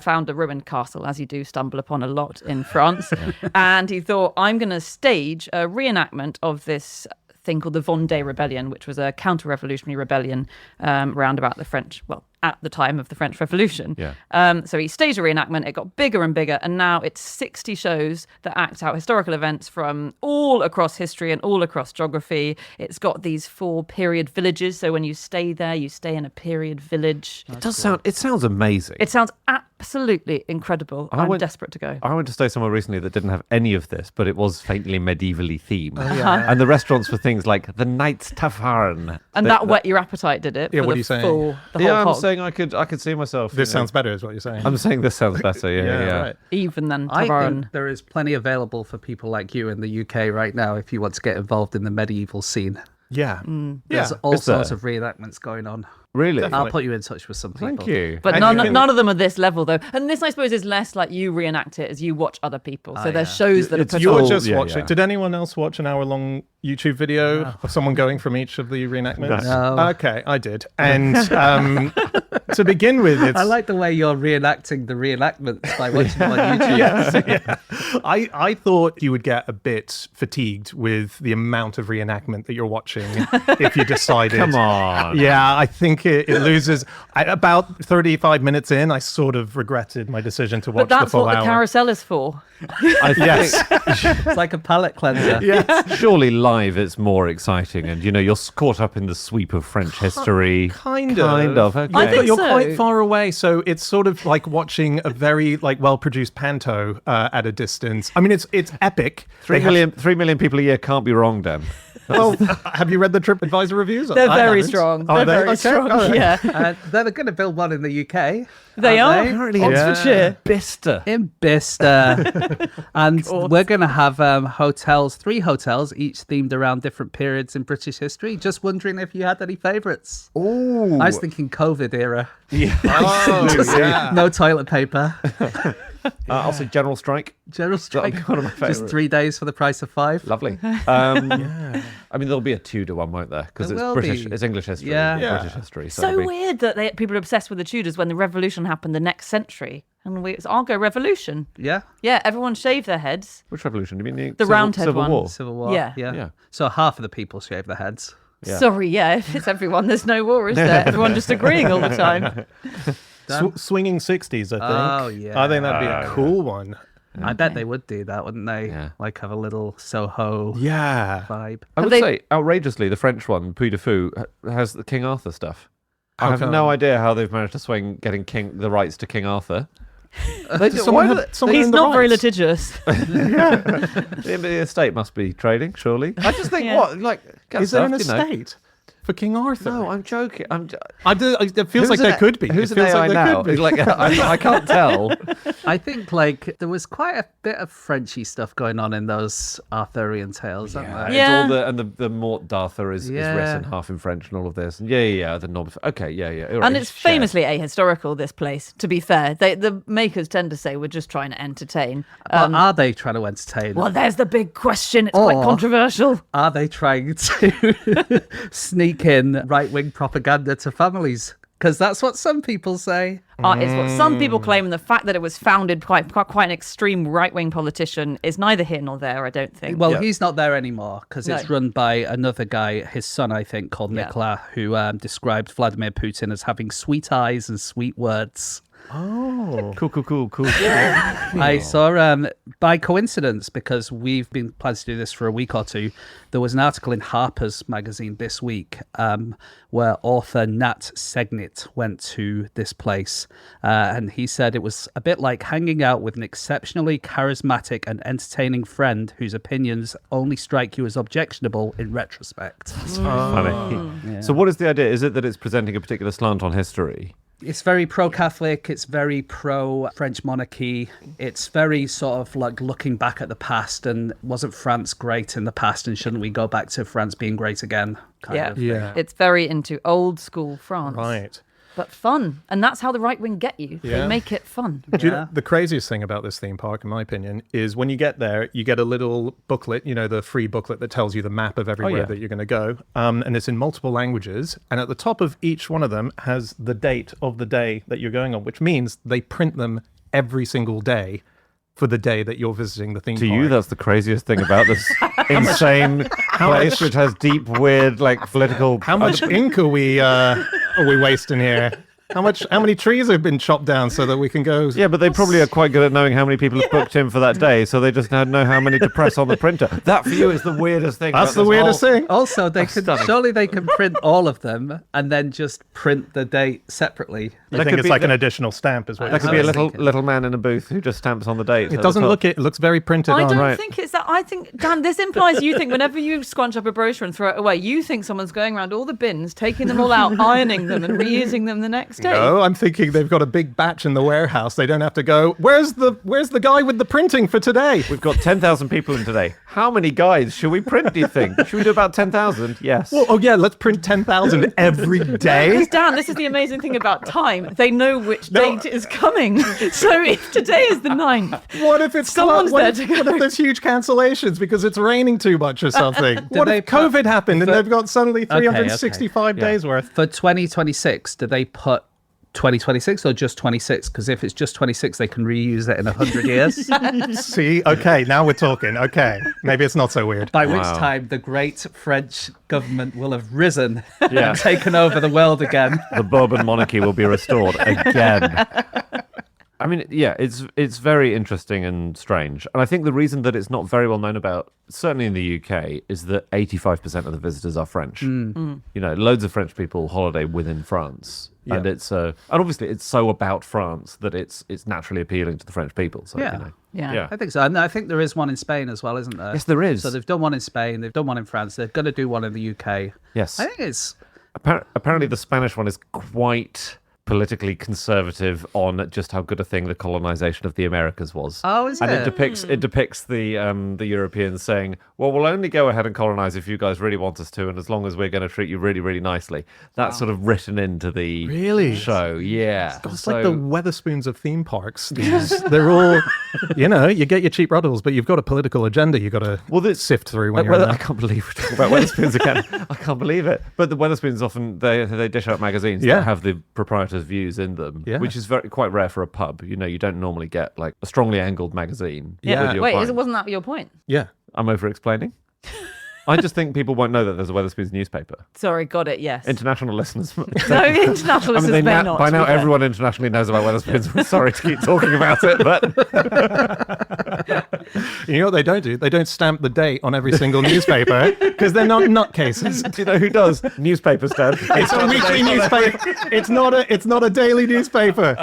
found a ruined castle, as you do stumble upon a lot in France. And he thought, I'm going to stage a reenactment of this thing called the Vendée Rebellion, which was a counter-revolutionary rebellion round about the French, well, at the time of the French Revolution. Yeah. So he staged a reenactment, it got bigger and bigger, and now it's 60 shows that act out historical events from all across history and all across geography. It's got these 4 period villages, so when you stay there, you stay in a period village. It sounds amazing. It sounds absolutely incredible. I'm desperate to go. I went to stay somewhere recently that didn't have any of this, but it was faintly medievally themed. yeah. And the restaurants were things like the Knight's Tavern. And that whet your appetite, did it? Yeah, for what the are you saying? full- the Yeah, whole I'm hog? saying I could see myself. This sounds better, is what you're saying. I'm saying this sounds better. Yeah. right. Even than I Tavern. think there is plenty available for people like you in the UK right now if you want to get involved in the medieval scene. Yeah. There's Yeah. all Is there? sorts of reenactments going on. Really? Definitely. I'll put you in touch with some people. Thank you. But And none, you can- none of them are this level, though. And this, I suppose, is less like you reenact it as you watch other people. So there's shows that are It's put You're on. just yeah, watching. yeah. Did anyone else watch an hour-long YouTube video of someone going from each of the reenactments? No. Okay, I did. And to begin with, it's... I like the way you're reenacting the reenactments by watching them on YouTube. I thought you would get a bit fatigued with the amount of reenactment that you're watching if you decided. Come on. Yeah, I think it loses. About 35 minutes in, I sort of regretted my decision to watch But that's the full what hour. the carousel is for. I think, Yes. It's like a palate cleanser. surely live it's more exciting, and you're caught up in the sweep of French history. Kind of. Okay. I think But you're so. quite far away, so it's sort of like watching a very well-produced panto at a distance. I mean, it's epic. 3 million people a year can't be wrong, Dan. Well, have you read the TripAdvisor reviews? They're I very haven't. strong. Are They're they? very Okay, strong. all right. Yeah. They're going to build one in the UK. They are. aren't Apparently Oxfordshire. Bicester. In Bicester. And we're going to have hotels, 3 hotels, each themed around different periods in British history. Just wondering if you had any favourites. Ooh. I was thinking COVID era. Oh, yeah. No toilet paper. I'll say General Strike. General strike. That'll be one of my Just favourites. 3 days for the price of 5. Lovely. I mean, there'll be a Tudor one, won't there? Because There it's will British. be. It's English history. Yeah. Yeah. British history. So it'll be- weird that people are obsessed with the Tudors when the revolution happened the next century. And it's Argo Revolution. Yeah. Yeah, everyone shaved their heads. Which revolution? Do you mean The Roundhead Civil one. War? Civil War. Yeah. Yeah. So half of the people shave their heads. Yeah. Sorry, yeah, if it's everyone, there's no war, is there? Everyone just agreeing all the time. Swinging 60s, I think. Oh, yeah. I think that'd be a cool one. I bet they would do that, wouldn't they? Yeah. Like have a little Soho Yeah. vibe. I would they- say, outrageously, the French one, Puy de Fou, has the King Arthur stuff. I How have come? no idea how they've managed to swing getting the rights to King Arthur. Someone had- someone He's owned the not very rights. litigious. The estate must be trading, surely. I just think, Yeah. what, like, get Is there an stuff, you know. estate? for King Arthur. No, I'm joking. It feels like there could be. Who's It an feels AI like there now? could be. Like, I can't tell. I think like there was quite a bit of Frenchy stuff going on in those Arthurian tales, aren't there? Yeah. It's all the Mort d'Arthur is written half in French and all of this. And the norm. Okay, yeah. All right, And it's shared. famously ahistorical, this place, to be fair. The makers tend to say we're just trying to entertain. But are they trying to entertain? Well, there's the big question. It's quite Or- controversial. Are they trying to sneak in right-wing propaganda to families? Because that's what some people say. It's what some people claim, and the fact that it was founded by quite an extreme right-wing politician is neither here nor there, I don't think. Well, he's not there anymore because No. it's run by another guy, his son, I think, called Nicolas, who described Vladimir Putin as having sweet eyes and sweet words. Oh, Cool. I saw, by coincidence, because we've been planning to do this for a week or two, there was an article in Harper's magazine this week where author Nat Segnit went to this place. And he said it was a bit like hanging out with an exceptionally charismatic and entertaining friend whose opinions only strike you as objectionable in retrospect. Funny. So, what is the idea? Is it that it's presenting a particular slant on history? It's very pro-Catholic, it's very pro-French monarchy, it's very sort of like looking back at the past and wasn't France great in the past and shouldn't we go back to France being great again? Kind of. yeah. It's very into old school France. Right. But fun. And that's how the right wing get you. Yeah. They make it fun. Do you know, the craziest thing about this theme park, in my opinion, is when you get there, you get a little booklet, the free booklet that tells you the map of everywhere that you're going to go. And it's in multiple languages. And at the top of each one of them has the date of the day that you're going on, which means they print them every single day for the day that you're visiting the theme To park. you, that's the craziest thing about this insane place, which has deep, weird, political. How much ink are we wasting here? How many trees have been chopped down so that we can go? Yeah, but they probably are quite good at knowing how many people have booked in for that day, so they just know how many to press on the printer. That for you is the weirdest thing. That's about the this weirdest whole- thing. Also, they could stunning. surely they can print all of them and then just print the date separately. I That think could it's be like the- an additional stamp as well. That could be a little man in a booth who just stamps on the date. It doesn't look it. It looks very printed I on. don't right. think it's that. I think, Dan, this implies you think whenever you scrunch up a brochure and throw it away, you think someone's going around all the bins, taking them all out, ironing them and reusing them the next day. No, I'm thinking they've got a big batch in the warehouse. They don't have to go, where's the guy with the printing for today? We've got 10,000 people in today. How many guides should we print, do you think? Should we do about 10,000? Yes. Well, oh yeah, let's print 10,000 every day. Because Dan, this is the amazing thing about time. They know which date is coming. So if today is the 9th, What if it's Someone's what, there to what go. if there's huge cancellations because it's raining too much or something? What they if COVID happened and for- they've got suddenly Okay, 365 days worth? For 2026, do they put 2026 or just 26? Because if it's just 26, they can reuse it in 100 years. See, okay, now we're talking. Okay, maybe it's not so weird. By which Wow. time the great French government will have risen Yeah. and taken over the world again. The Bourbon monarchy will be restored again. I mean, yeah, it's very interesting and strange. And I think the reason that it's not very well known about, certainly in the UK, is that 85% of the visitors are French. Loads of French people holiday within France. Yeah. And and obviously it's so about France that it's naturally appealing to the French people. So, Yeah. yeah. I think so. And I think there is one in Spain as well, isn't there? Yes, there is. So they've done one in Spain, they've done one in France, they're going to do one in the UK. Yes. I think it's... Apparently the Spanish one is quite politically conservative on just how good a thing the colonization of the Americas was. Oh, is and it? it depicts the Europeans saying, well, we'll only go ahead and colonize if you guys really want us to, and as long as we're going to treat you really, really nicely. That's sort of written into the Really? show. Yeah. It's like the Weatherspoons of theme parks. They're all, you get your cheap ruddles, but you've got a political agenda you've got to sift through when you're in I there. can't believe we're talking about Weatherspoons again. I can't believe it. But the Weatherspoons often, they dish out magazines Yeah. that have the proprietor's views in them, Yeah. which is quite rare for a pub. You don't normally get like a strongly angled magazine. Yeah. with your Wait, pint. wasn't that your point? Yeah. I'm over-explaining. I just think people won't know that there's a Weatherspoons newspaper. Sorry, got it, yes. International listeners. No, international listeners may not. By to now, be fair. everyone internationally knows about Weatherspoons. We're sorry to keep talking about it, but You know what they don't do? They don't stamp the date on every single newspaper because they're not nutcases. do you know who does? Newspapers, Dad. It's a weekly newspaper. It's not a daily newspaper.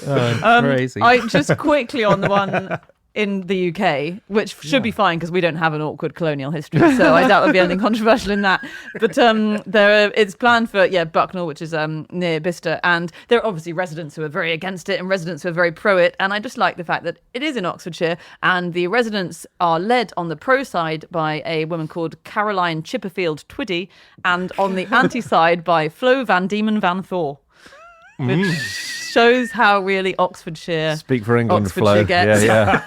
Crazy. I just quickly on the one in the UK, which should be fine because we don't have an awkward colonial history, so I doubt there'll be anything controversial in that. But it's planned for Bucknell, which is near Bicester, and there are obviously residents who are very against it and residents who are very pro it. And I just like the fact that it is in Oxfordshire, and the residents are led on the pro side by a woman called Caroline Chipperfield Twiddy, and on the anti side by Flo Van Diemen Van Thor, which shows how really Oxfordshire. Speak for England, Flo. Gets. Yeah.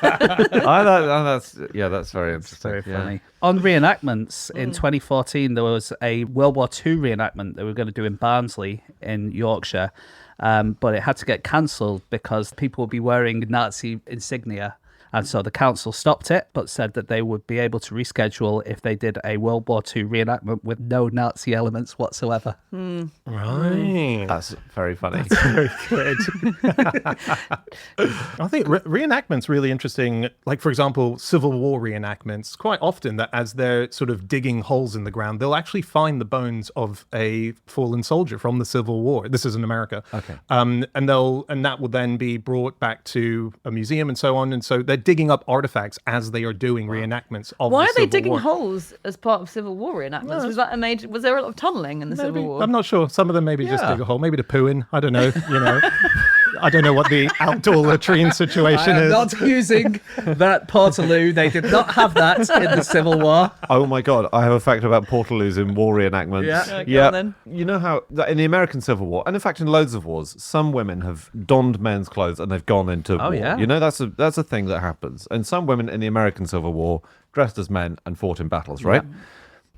That's very interesting. Very funny. On reenactments, in 2014, there was a World War II reenactment that we were going to do in Barnsley in Yorkshire, but it had to get cancelled because people would be wearing Nazi insignia. And so the council stopped it, but said that they would be able to reschedule if they did a World War II reenactment with no Nazi elements whatsoever. Right. That's very funny. Very good. I think reenactments really interesting. Like, for example, Civil War reenactments, quite often that as they're sort of digging holes in the ground, they'll actually find the bones of a fallen soldier from the Civil War. This is in America. Okay. And that will then be brought back to a museum and so on. And so they're digging up artifacts as they are doing reenactments of Why the are they Civil digging War. holes as part of Civil War reenactments? Was there a lot of tunneling in the Maybe. Civil War? I'm not sure. Some of them maybe just dig a hole, maybe to poo in. I don't know. I don't know what the outdoor latrine situation I am is. not using that Portaloo. They did not have that in the Civil War. Oh my God, I have a fact about Portaloos in war reenactments. Yeah. Go on then. You know how in the American Civil War, and in fact in loads of wars, some women have donned men's clothes and they've gone into war. yeah. You know, that's a thing that happens. And some women in the American Civil War dressed as men and fought in battles, right?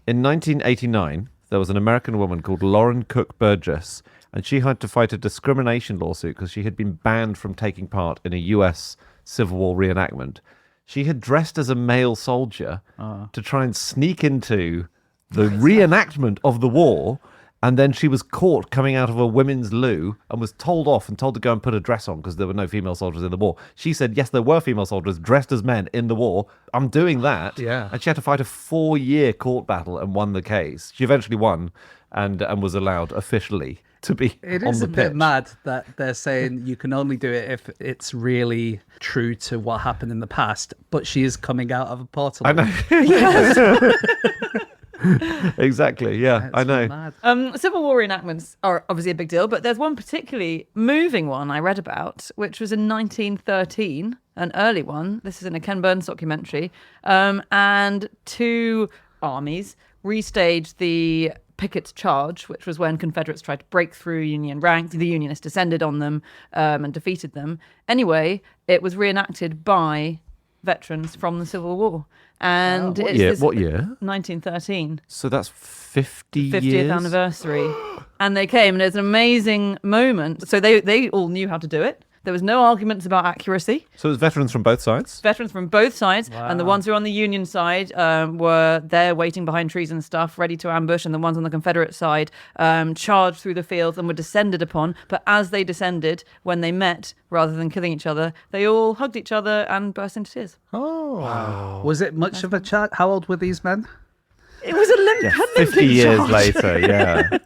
In 1989, there was an American woman called Lauren Cook Burgess, and she had to fight a discrimination lawsuit because she had been banned from taking part in a US Civil War reenactment. She had dressed as a male soldier to try and sneak into the reenactment of the war, and then she was caught coming out of a women's loo and was told off and told to go and put a dress on because there were no female soldiers in the war. She said, yes, there were female soldiers dressed as men in the war. I'm doing that. Yeah. And she had to fight a 4-year court battle and won the case. She eventually won and was allowed officially to be It on is the a pitch. bit mad that they're saying you can only do it if it's really true to what happened in the past, but she is coming out of a portal. I know. Exactly. Yeah, I know. Mad. Civil War reenactments are obviously a big deal, but there's one particularly moving one I read about, which was in 1913, an early one. This is in a Ken Burns documentary. And two armies restaged the Pickett's Charge, which was when Confederates tried to break through Union ranks. The Unionists descended on them and defeated them. Anyway, it was reenacted by veterans from the Civil War. And What year? 1913. So that's 50 50th years? anniversary. And they came, and it's an amazing moment. So they all knew how to do it. There was no arguments about accuracy. So it was veterans from both sides? Veterans from both sides, and the ones who were on the Union side were there waiting behind trees and stuff, ready to ambush, and the ones on the Confederate side charged through the fields and were descended upon. But as they descended, when they met, rather than killing each other, they all hugged each other and burst into tears. Oh. Wow. Was it much of a chat? How old were these men? It was a 50 years later, yeah.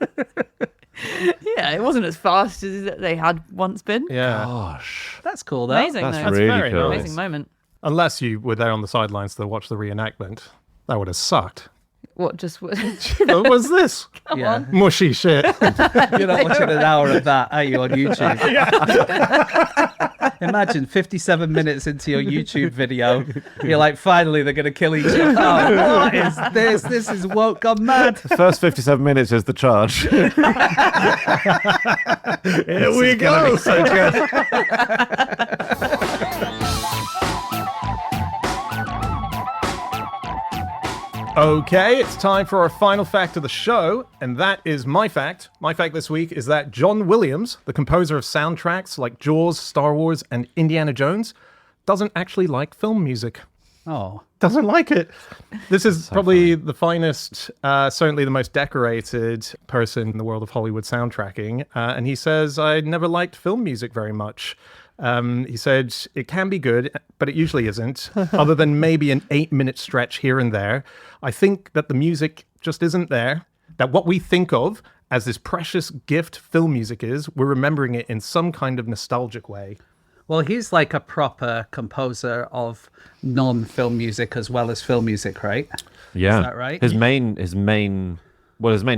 Yeah, it wasn't as fast as they had once been. Yeah. Gosh. That's cool, though. Amazing, That's though. That's really very cool. nice. Amazing moment. Unless you were there on the sidelines to watch the reenactment. That would have sucked. What just What was this? Yeah. Mushy shit. You're not watching an hour of that, are you, on YouTube? Imagine 57 minutes into your YouTube video, you're like, finally, they're going to kill each other. Oh, what is this? This is woke gone mad. The first 57 minutes is the charge. Here we go. So good. Okay, it's time for our final fact of the show, and that is my fact. My fact this week is that John Williams, the composer of soundtracks like Jaws, Star Wars, and Indiana Jones, doesn't actually like film music. Oh. Doesn't like it. This is probably the finest, certainly the most decorated person in the world of Hollywood soundtracking. And he says, I never liked film music very much. He said, it can be good, but it usually isn't, other than maybe an 8-minute stretch here and there. I think that the music just isn't there, that what we think of as this precious gift film music is, we're remembering it in some kind of nostalgic way. Well, he's like a proper composer of non-film music as well as film music, right? Yeah. Is that right? His main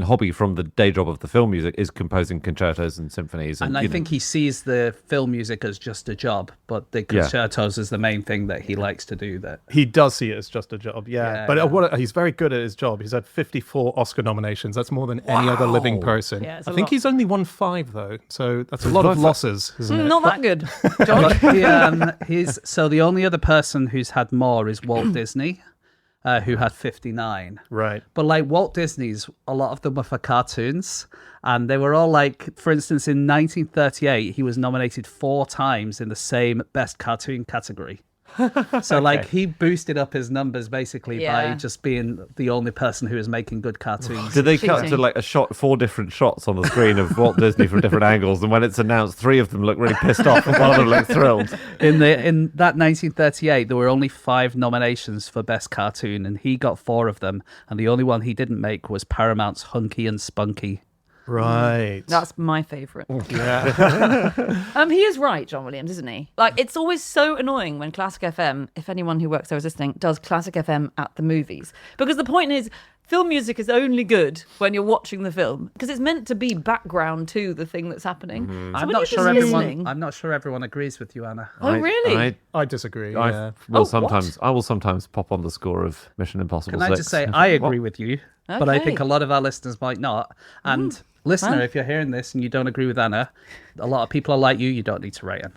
hobby from the day job of the film music is composing concertos and symphonies. And I think he sees the film music as just a job, but the concertos is the main thing that he likes to do. That He does see it as just a job, Yeah, but yeah. He's very good at his job. He's had 54 Oscar nominations. That's more than any other living person. Yeah, it's I a think lot. he's only won 5, though. So that's a lot of losses, isn't it? Not that good, George. But so the only other person who's had more is Walt Disney, who had 59. Right. But like Walt Disney's, a lot of them were for cartoons, and they were all like, for instance, in 1938, he was nominated 4 times in the same Best Cartoon category. So like he boosted up his numbers basically by Yeah. just being the only person who was making good cartoons. Did they cut Cheating. to like 4 different shots on the screen of Walt Disney from different angles, and when it's announced, 3 of them look really pissed off and one of them looks thrilled? In that 1938, there were only 5 nominations for Best Cartoon, and he got 4 of them. And the only one he didn't make was Paramount's Hunky and Spunky. Right. That's my favourite. Yeah. He is right, John Williams, isn't he? Like, it's always so annoying when Classic FM, if anyone who works there is listening, does Classic FM at the movies. Because the point is, film music is only good when you're watching the film, because it's meant to be background to the thing that's happening. So I'm when not you're sure just everyone. listening- I'm not sure everyone agrees with you, Anna. Oh, really? I disagree. I Yeah. will what? I will sometimes pop on the score of Mission Impossible Can 6. I just say I agree with you, but I Okay. think a lot of our listeners might not. And listener, Well. if you're hearing this and you don't agree with Anna, a lot of people are like you. You don't need to write in.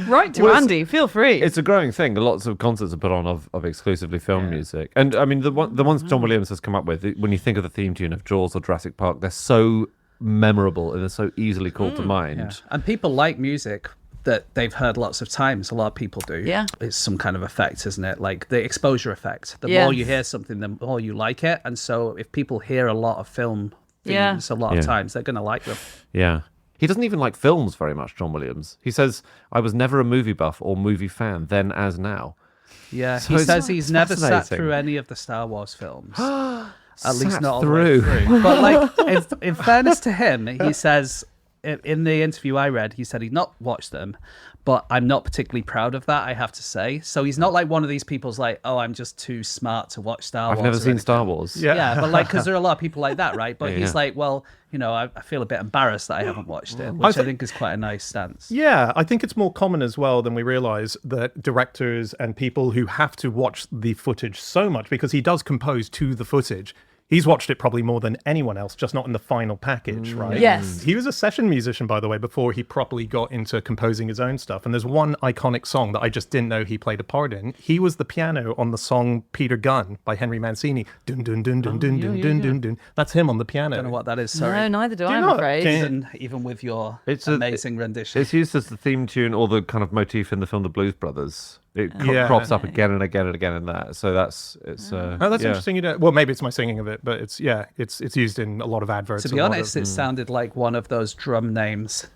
Right to Andy, feel free. It's a growing thing. Lots of concerts are put on of exclusively film music, and I mean the ones John Williams has come up with. When you think of the theme tune of Jaws or Jurassic Park, they're so memorable and they're so easily called to mind. Yeah. And people like music that they've heard lots of times. A lot of people do. Yeah. It's some kind of effect, isn't it? Like the exposure effect. The Yeah. more you hear something, the more you like it. And so if people hear a lot of film Yeah. themes a lot Yeah. of times, they're going to like them. Yeah. He doesn't even like films very much, John Williams. He says, I was never a movie buff or movie fan, then as now. Yeah. So He it's- says he's it's never sat fascinating. through any of the Star Wars films. At least Sat not all the way through. through. But like, in fairness to him, he says in the interview I read, he said he'd not watched them, but I'm not particularly proud of that, I have to say. So he's not like one of these people's like, oh, I'm just too smart to watch Star Wars. I've never or seen anything. Star Wars. Yeah, but like, because there are a lot of people like that, right? But Yeah, he's yeah. like, well, you know, I feel a bit embarrassed that I haven't watched it, which I think is quite a nice stance. Yeah, I think it's more common as well than we realize that directors and people who have to watch the footage so much, because he does compose to the footage. He's watched it probably more than anyone else, just not in the final package, right? Yes. He was a session musician, by the way, before he properly got into composing his own stuff. And there's one iconic song that I just didn't know he played a part in. He was the piano on the song Peter Gunn by Henry Mancini. Dun, dun, dun, dun, dun, dun, dun, dun, dun. That's him on the piano. I don't know what that is, No, sorry. neither do Do I, you I'm not? afraid. Even with your It's amazing rendition. It's used as the theme tune or the kind of motif in the film The Blues Brothers. It Yeah. crops up again and again and again in that. So it's. Oh, that's yeah. interesting. You know, well, maybe it's my singing of it, but it's used in a lot of adverts. To be a lot honest, of- it sounded like one of those drum names.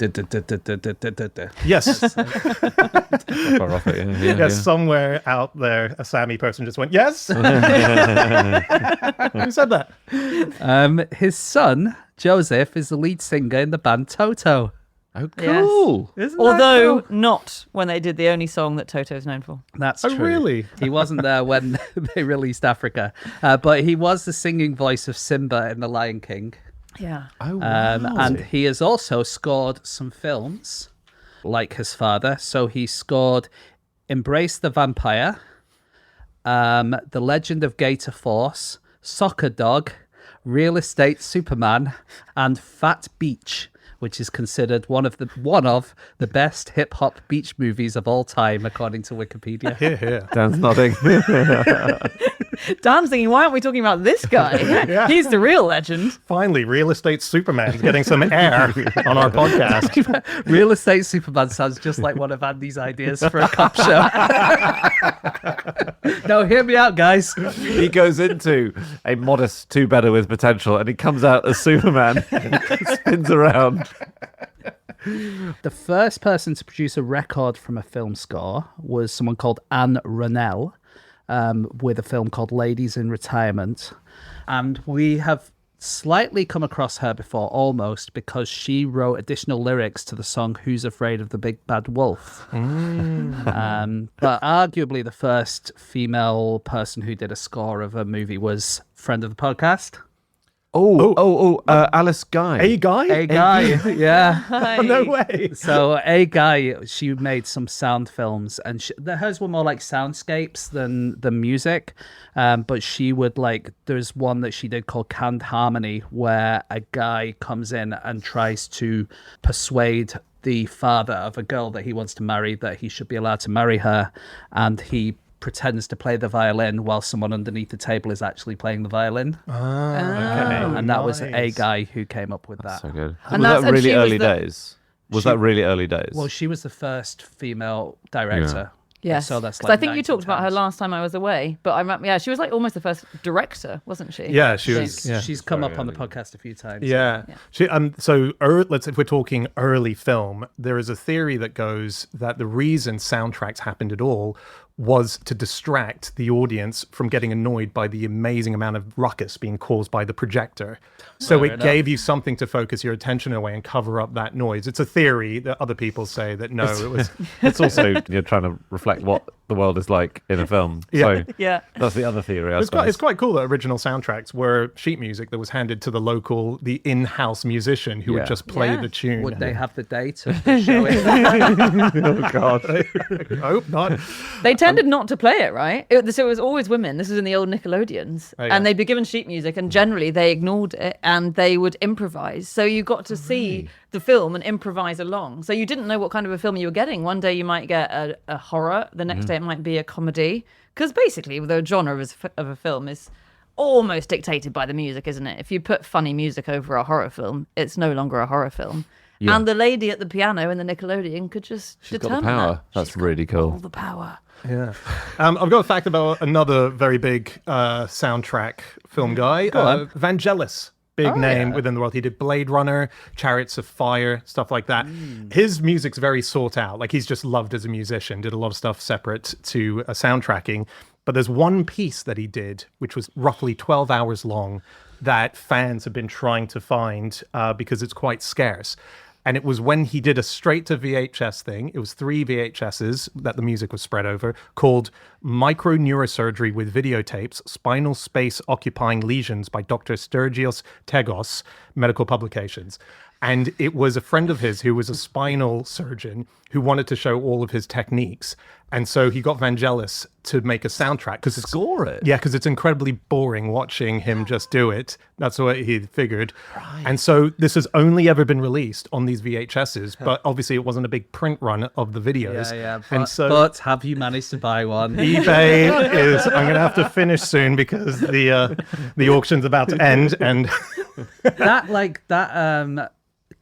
Yes, Far off it, yeah, yeah, yes. Somewhere out there, a Sami person just went, "Yes." Who said that? His son, Joseph, is the lead singer in the band Toto. Oh, Yes. cool. Isn't that Although cool? not when they did the only song that Toto's known for. That's Oh, true. really? He wasn't there when they released Africa. But he was the singing voice of Simba in The Lion King. Yeah. Oh, wow. And he has also scored some films like his father. So he scored Embrace the Vampire, The Legend of Gator Force, Soccer Dog, Real Estate Superman, and Fat Beach, which is considered one of the best hip hop beach movies of all time, according to Wikipedia. Here, here. Dan's nodding. Dan's thinking, why aren't we talking about this guy? Yeah. He's the real legend. Finally, real estate Superman's getting some air on our podcast. Real Estate Superman sounds just like one of Andy's ideas for a cop show. No, hear me out, guys. He goes into a modest two-bedder with potential, and he comes out as Superman, spins around. The first person to produce a record from a film score was someone called Anne Rennell, with a film called Ladies in Retirement. And we have slightly come across her before, almost, because she wrote additional lyrics to the song Who's Afraid of the Big Bad Wolf. But arguably the first female person who did a score of a movie was friend of the podcast. Alice Guy. A guy? A guy, yeah. Oh, no way. So A guy, she made some sound films, and hers were more like soundscapes than the music. But she would there's one that she did called Canned Harmony, where a guy comes in and tries to persuade the father of a girl that he wants to marry that he should be allowed to marry her, and he pretends to play the violin while someone underneath the table is actually playing the violin. Okay. And that was A guy who came up with that. So good. And was that's- that and really she was early the- days? Was that really early days? Well, she was the first female director. Yes, So that's because I think you talked about her 1910s. last time I was away. But I remember, she was almost the first director, wasn't she? Yeah, she I was. think. Yeah. She's come up on the podcast a few times. Yeah. She, if we're talking early film, there is a theory that goes that the reason soundtracks happened at all was to distract the audience from getting annoyed by the amazing amount of ruckus being caused by the projector. So Fair it enough. gave you something to focus your attention away and cover up that noise. It's a theory that other people say that no, it was. It's also you're trying to reflect what the world is like in a film. Yeah. So Yeah. that's the other theory. I It's suppose. quite cool that original soundtracks were sheet music that was handed to the in-house musician who Yeah. would just play Yeah. the tune. Would they have the day to show it? Oh God. I hope not. They tended not to play it, right? So it was always women. This was in the old Nickelodeons. Oh, yeah. And they'd be given sheet music, and generally they ignored it and they would improvise. So you got to see the film and improvise along. So you didn't know what kind of a film you were getting. One day you might get a horror, the next day it might be a comedy. Because basically the genre of a film is almost dictated by the music, isn't it? If you put funny music over a horror film, it's no longer a horror film. Yeah. And the lady at the piano in the Nickelodeon could just She's got determine the power. that. That's She's got really cool. all the power. Yeah. I've got a fact about another very big soundtrack film guy, on. Vangelis. Big name within the world. He did Blade Runner, Chariots of Fire, stuff like that. His music's very sought out. Like, he's just loved as a musician, did a lot of stuff separate to soundtracking. But there's one piece that he did, which was roughly 12 hours long, that fans have been trying to find because it's quite scarce. And it was when he did a straight to VHS thing. It was 3 VHSs that the music was spread over, called Microneurosurgery with Videotapes, Spinal Space Occupying Lesions by Dr. Stergios Tegos, Medical Publications. And it was a friend of his who was a spinal surgeon who wanted to show all of his techniques. And so he got Vangelis to make a soundtrack. Score it. Yeah, because it's incredibly boring watching him just do it. That's what he figured. Right. And so this has only ever been released on these VHSs, but obviously it wasn't a big print run of the videos. Yeah. And so But have you managed to buy one? eBay is, I'm going to have to finish soon because the auction's about to end. And that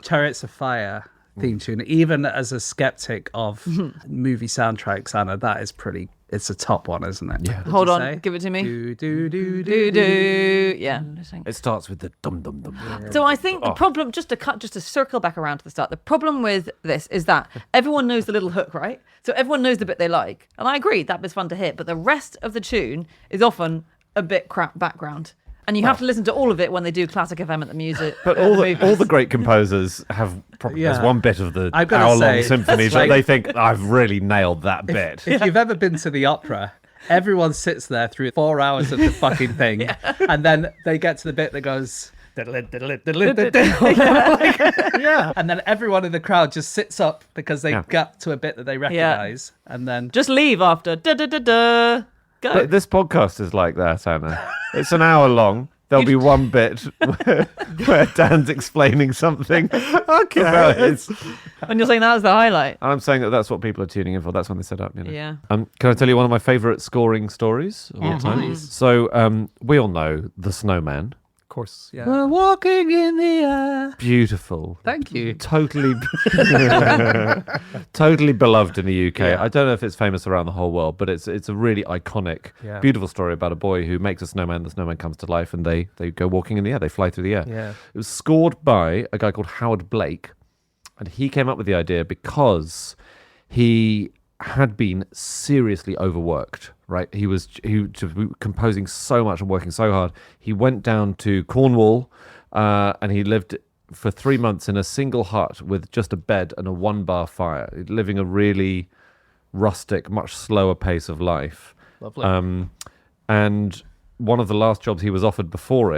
Chariots of Fire theme tune, even as a skeptic of movie soundtracks, Anna, that is pretty. It's a top one, isn't it? Yeah. Hold on, give it to me. Do, do, do, Do do, do. Yeah. It starts with the dum dum dum. So I think the problem, just to circle back around to the start, the problem with this is that everyone knows the little hook, right? So everyone knows the bit they like, and I agree that bit's fun to hit, but the rest of the tune is often a bit crap background. And you have to listen to all of it when they do Classic FM at the music. But all the great composers have probably there's Yeah. one bit of the I've gotta hour-long say, symphony it's that like- they think I've really nailed that bit. If you've ever been to the opera, everyone sits there through 4 hours of the fucking thing, and then they get to the bit that goes. yeah. And then everyone in the crowd just sits up because they Yeah. got to a bit that they recognize, and then Just leave after da da da da. Go. But this podcast is like that, Anna. It's an hour long. There'll be one bit where Dan's explaining something. Okay. About his, And you're saying that was the highlight. I'm saying that that's what people are tuning in for. That's when they set up. You know. Yeah. Can I tell you one of my favourite scoring stories of all time? So we all know The Snowman. Of course, yeah. we're walking in the air. Beautiful. Thank you. Totally, totally beloved in the UK. Yeah. I don't know if it's famous around the whole world, but it's a really iconic, Yeah. beautiful story about a boy who makes a snowman. The snowman comes to life, and they go walking in the air. They fly through the air. Yeah. It was scored by a guy called Howard Blake, and he came up with the idea because he had been seriously overworked. right? He was composing so much and working so hard. He went down to Cornwall and he lived for 3 months in a single hut with just a bed and a 1-bar fire, living a really rustic, much slower pace of life. Lovely. And one of the last jobs he was offered before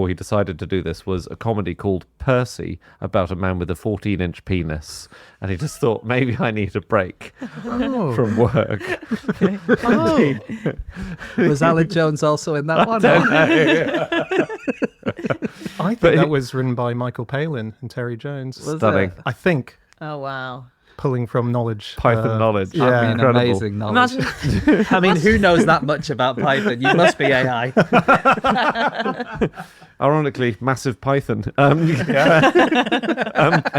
he decided to do this, was a comedy called Percy about a man with a 14-inch penis. And he just thought, maybe I need a break from work. Oh. Was Alan Jones also in that one? I think that was written by Michael Palin and Terry Jones. Stunning. I think. Oh, wow. Pulling from knowledge. Python knowledge. Yeah. I mean, Incredible. amazing knowledge. Imagine. I mean, who knows that much about Python? You must be AI. Ironically, massive Python. And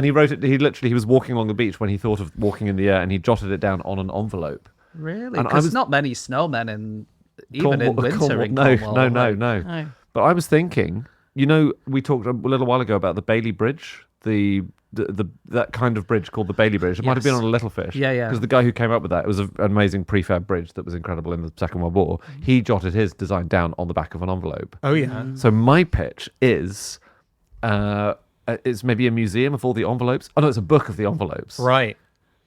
he wrote it, he was walking along the beach when he thought of walking in the air, and he jotted it down on an envelope. Really? And Because not many snowmen even in winter in Cornwall. No. No. But I was thinking, we talked a little while ago about the Bailey Bridge, that kind of bridge called the Bailey Bridge. It might have been Yes. on a little fish. Yeah. Because the guy who came up with that, it was an amazing prefab bridge that was incredible in the Second World War. He jotted his design down on the back of an envelope. Oh, yeah. So my pitch is, it's maybe a museum of all the envelopes. Oh no, it's a book of the envelopes. Right.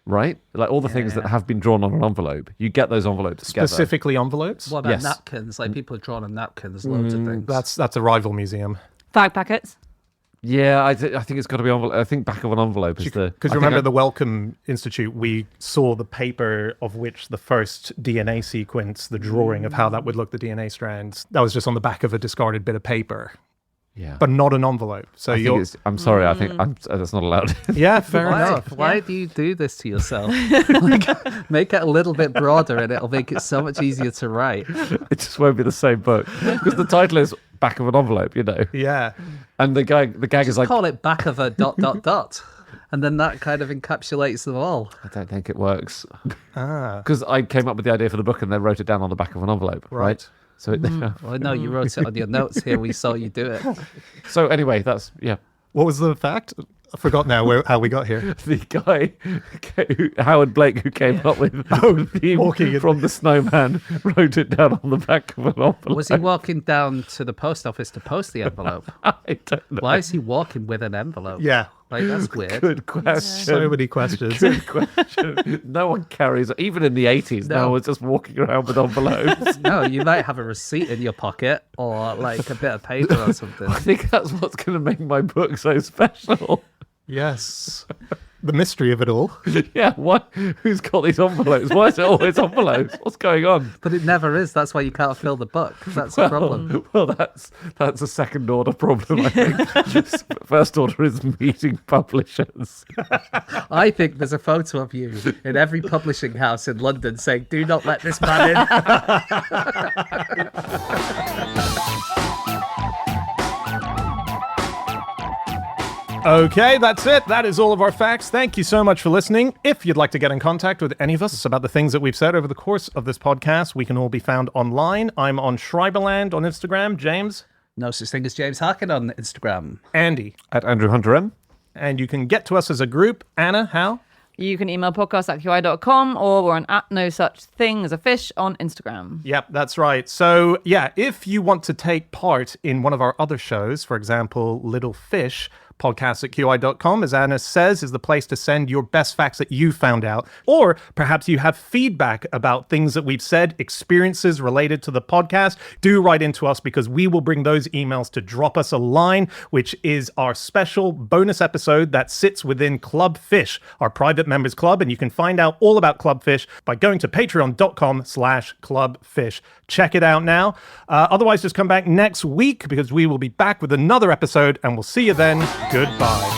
Right? Like all the things that have been drawn on an envelope. You get those envelopes together. Specifically envelopes? What about Yes. napkins? Like people have drawn on napkins, loads of things. That's a rival museum. Fag packets. Yeah, I think it's got to be envelope. I think back of an envelope is the... Because remember the Wellcome Institute, we saw the paper of which the first DNA sequence, the drawing of how that would look, the DNA strands, that was just on the back of a discarded bit of paper, Yeah. but not an envelope. So I'm sorry, I think that's not allowed. yeah, fair Why? enough. Why do you do this to yourself? Make it a little bit broader and it'll make it so much easier to write. It just won't be the same book. Because the title is back of an envelope, Yeah. And the gag is like... Call it back of a ... And then that kind of encapsulates them all. I don't think it works. Ah. Because I came up with the idea for the book and then wrote it down on the back of an envelope, right? So Well, no, you wrote it on your notes here. We saw you do it. So anyway, that's, yeah. What was the fact? I forgot now how we got here. The guy, Howard Blake, who came up with the theme walking from the snowman, wrote it down on the back of an envelope. Was he walking down to the post office to post the envelope? I don't know. Why is he walking with an envelope? Yeah. Like, that's weird. Good question. So many questions. Good question. No one carries, even in the 80s, no one's just walking around with envelopes. No, you might have a receipt in your pocket or like a bit of paper or something. I think that's what's going to make my book so special. Yes. The mystery of it all. Yeah, what? Who's got these envelopes? Why is it always envelopes? What's going on? But it never is. That's why you can't fill the book. That's the problem. Well, that's a second order problem, I think. First order is meeting publishers. I think there's a photo of you in every publishing house in London saying, "Do not let this man in." Okay, that's it. That is all of our facts. Thank you so much for listening. If you'd like to get in contact with any of us about the things that we've said over the course of this podcast, we can all be found online. I'm on Schreiberland on Instagram. James? No such thing as James Harkin on Instagram. Andy? At Andrew Hunter M. And you can get to us as a group. Anna, how? You can email podcast@qi.com, or we're on @NoSuchThingAsAFish on Instagram. Yep, that's right. So, yeah, if you want to take part in one of our other shows, for example, Little Fish, podcast@qi.com, as Anna says, is the place to send your best facts that you found out. Or perhaps you have feedback about things that we've said, experiences related to the podcast. Do write into us because we will bring those emails to Drop Us a Line, which is our special bonus episode that sits within Club Fish, our private members club. And you can find out all about Club Fish by going to patreon.com/clubfish. Check it out now. Otherwise, just come back next week because we will be back with another episode and we'll see you then. Goodbye.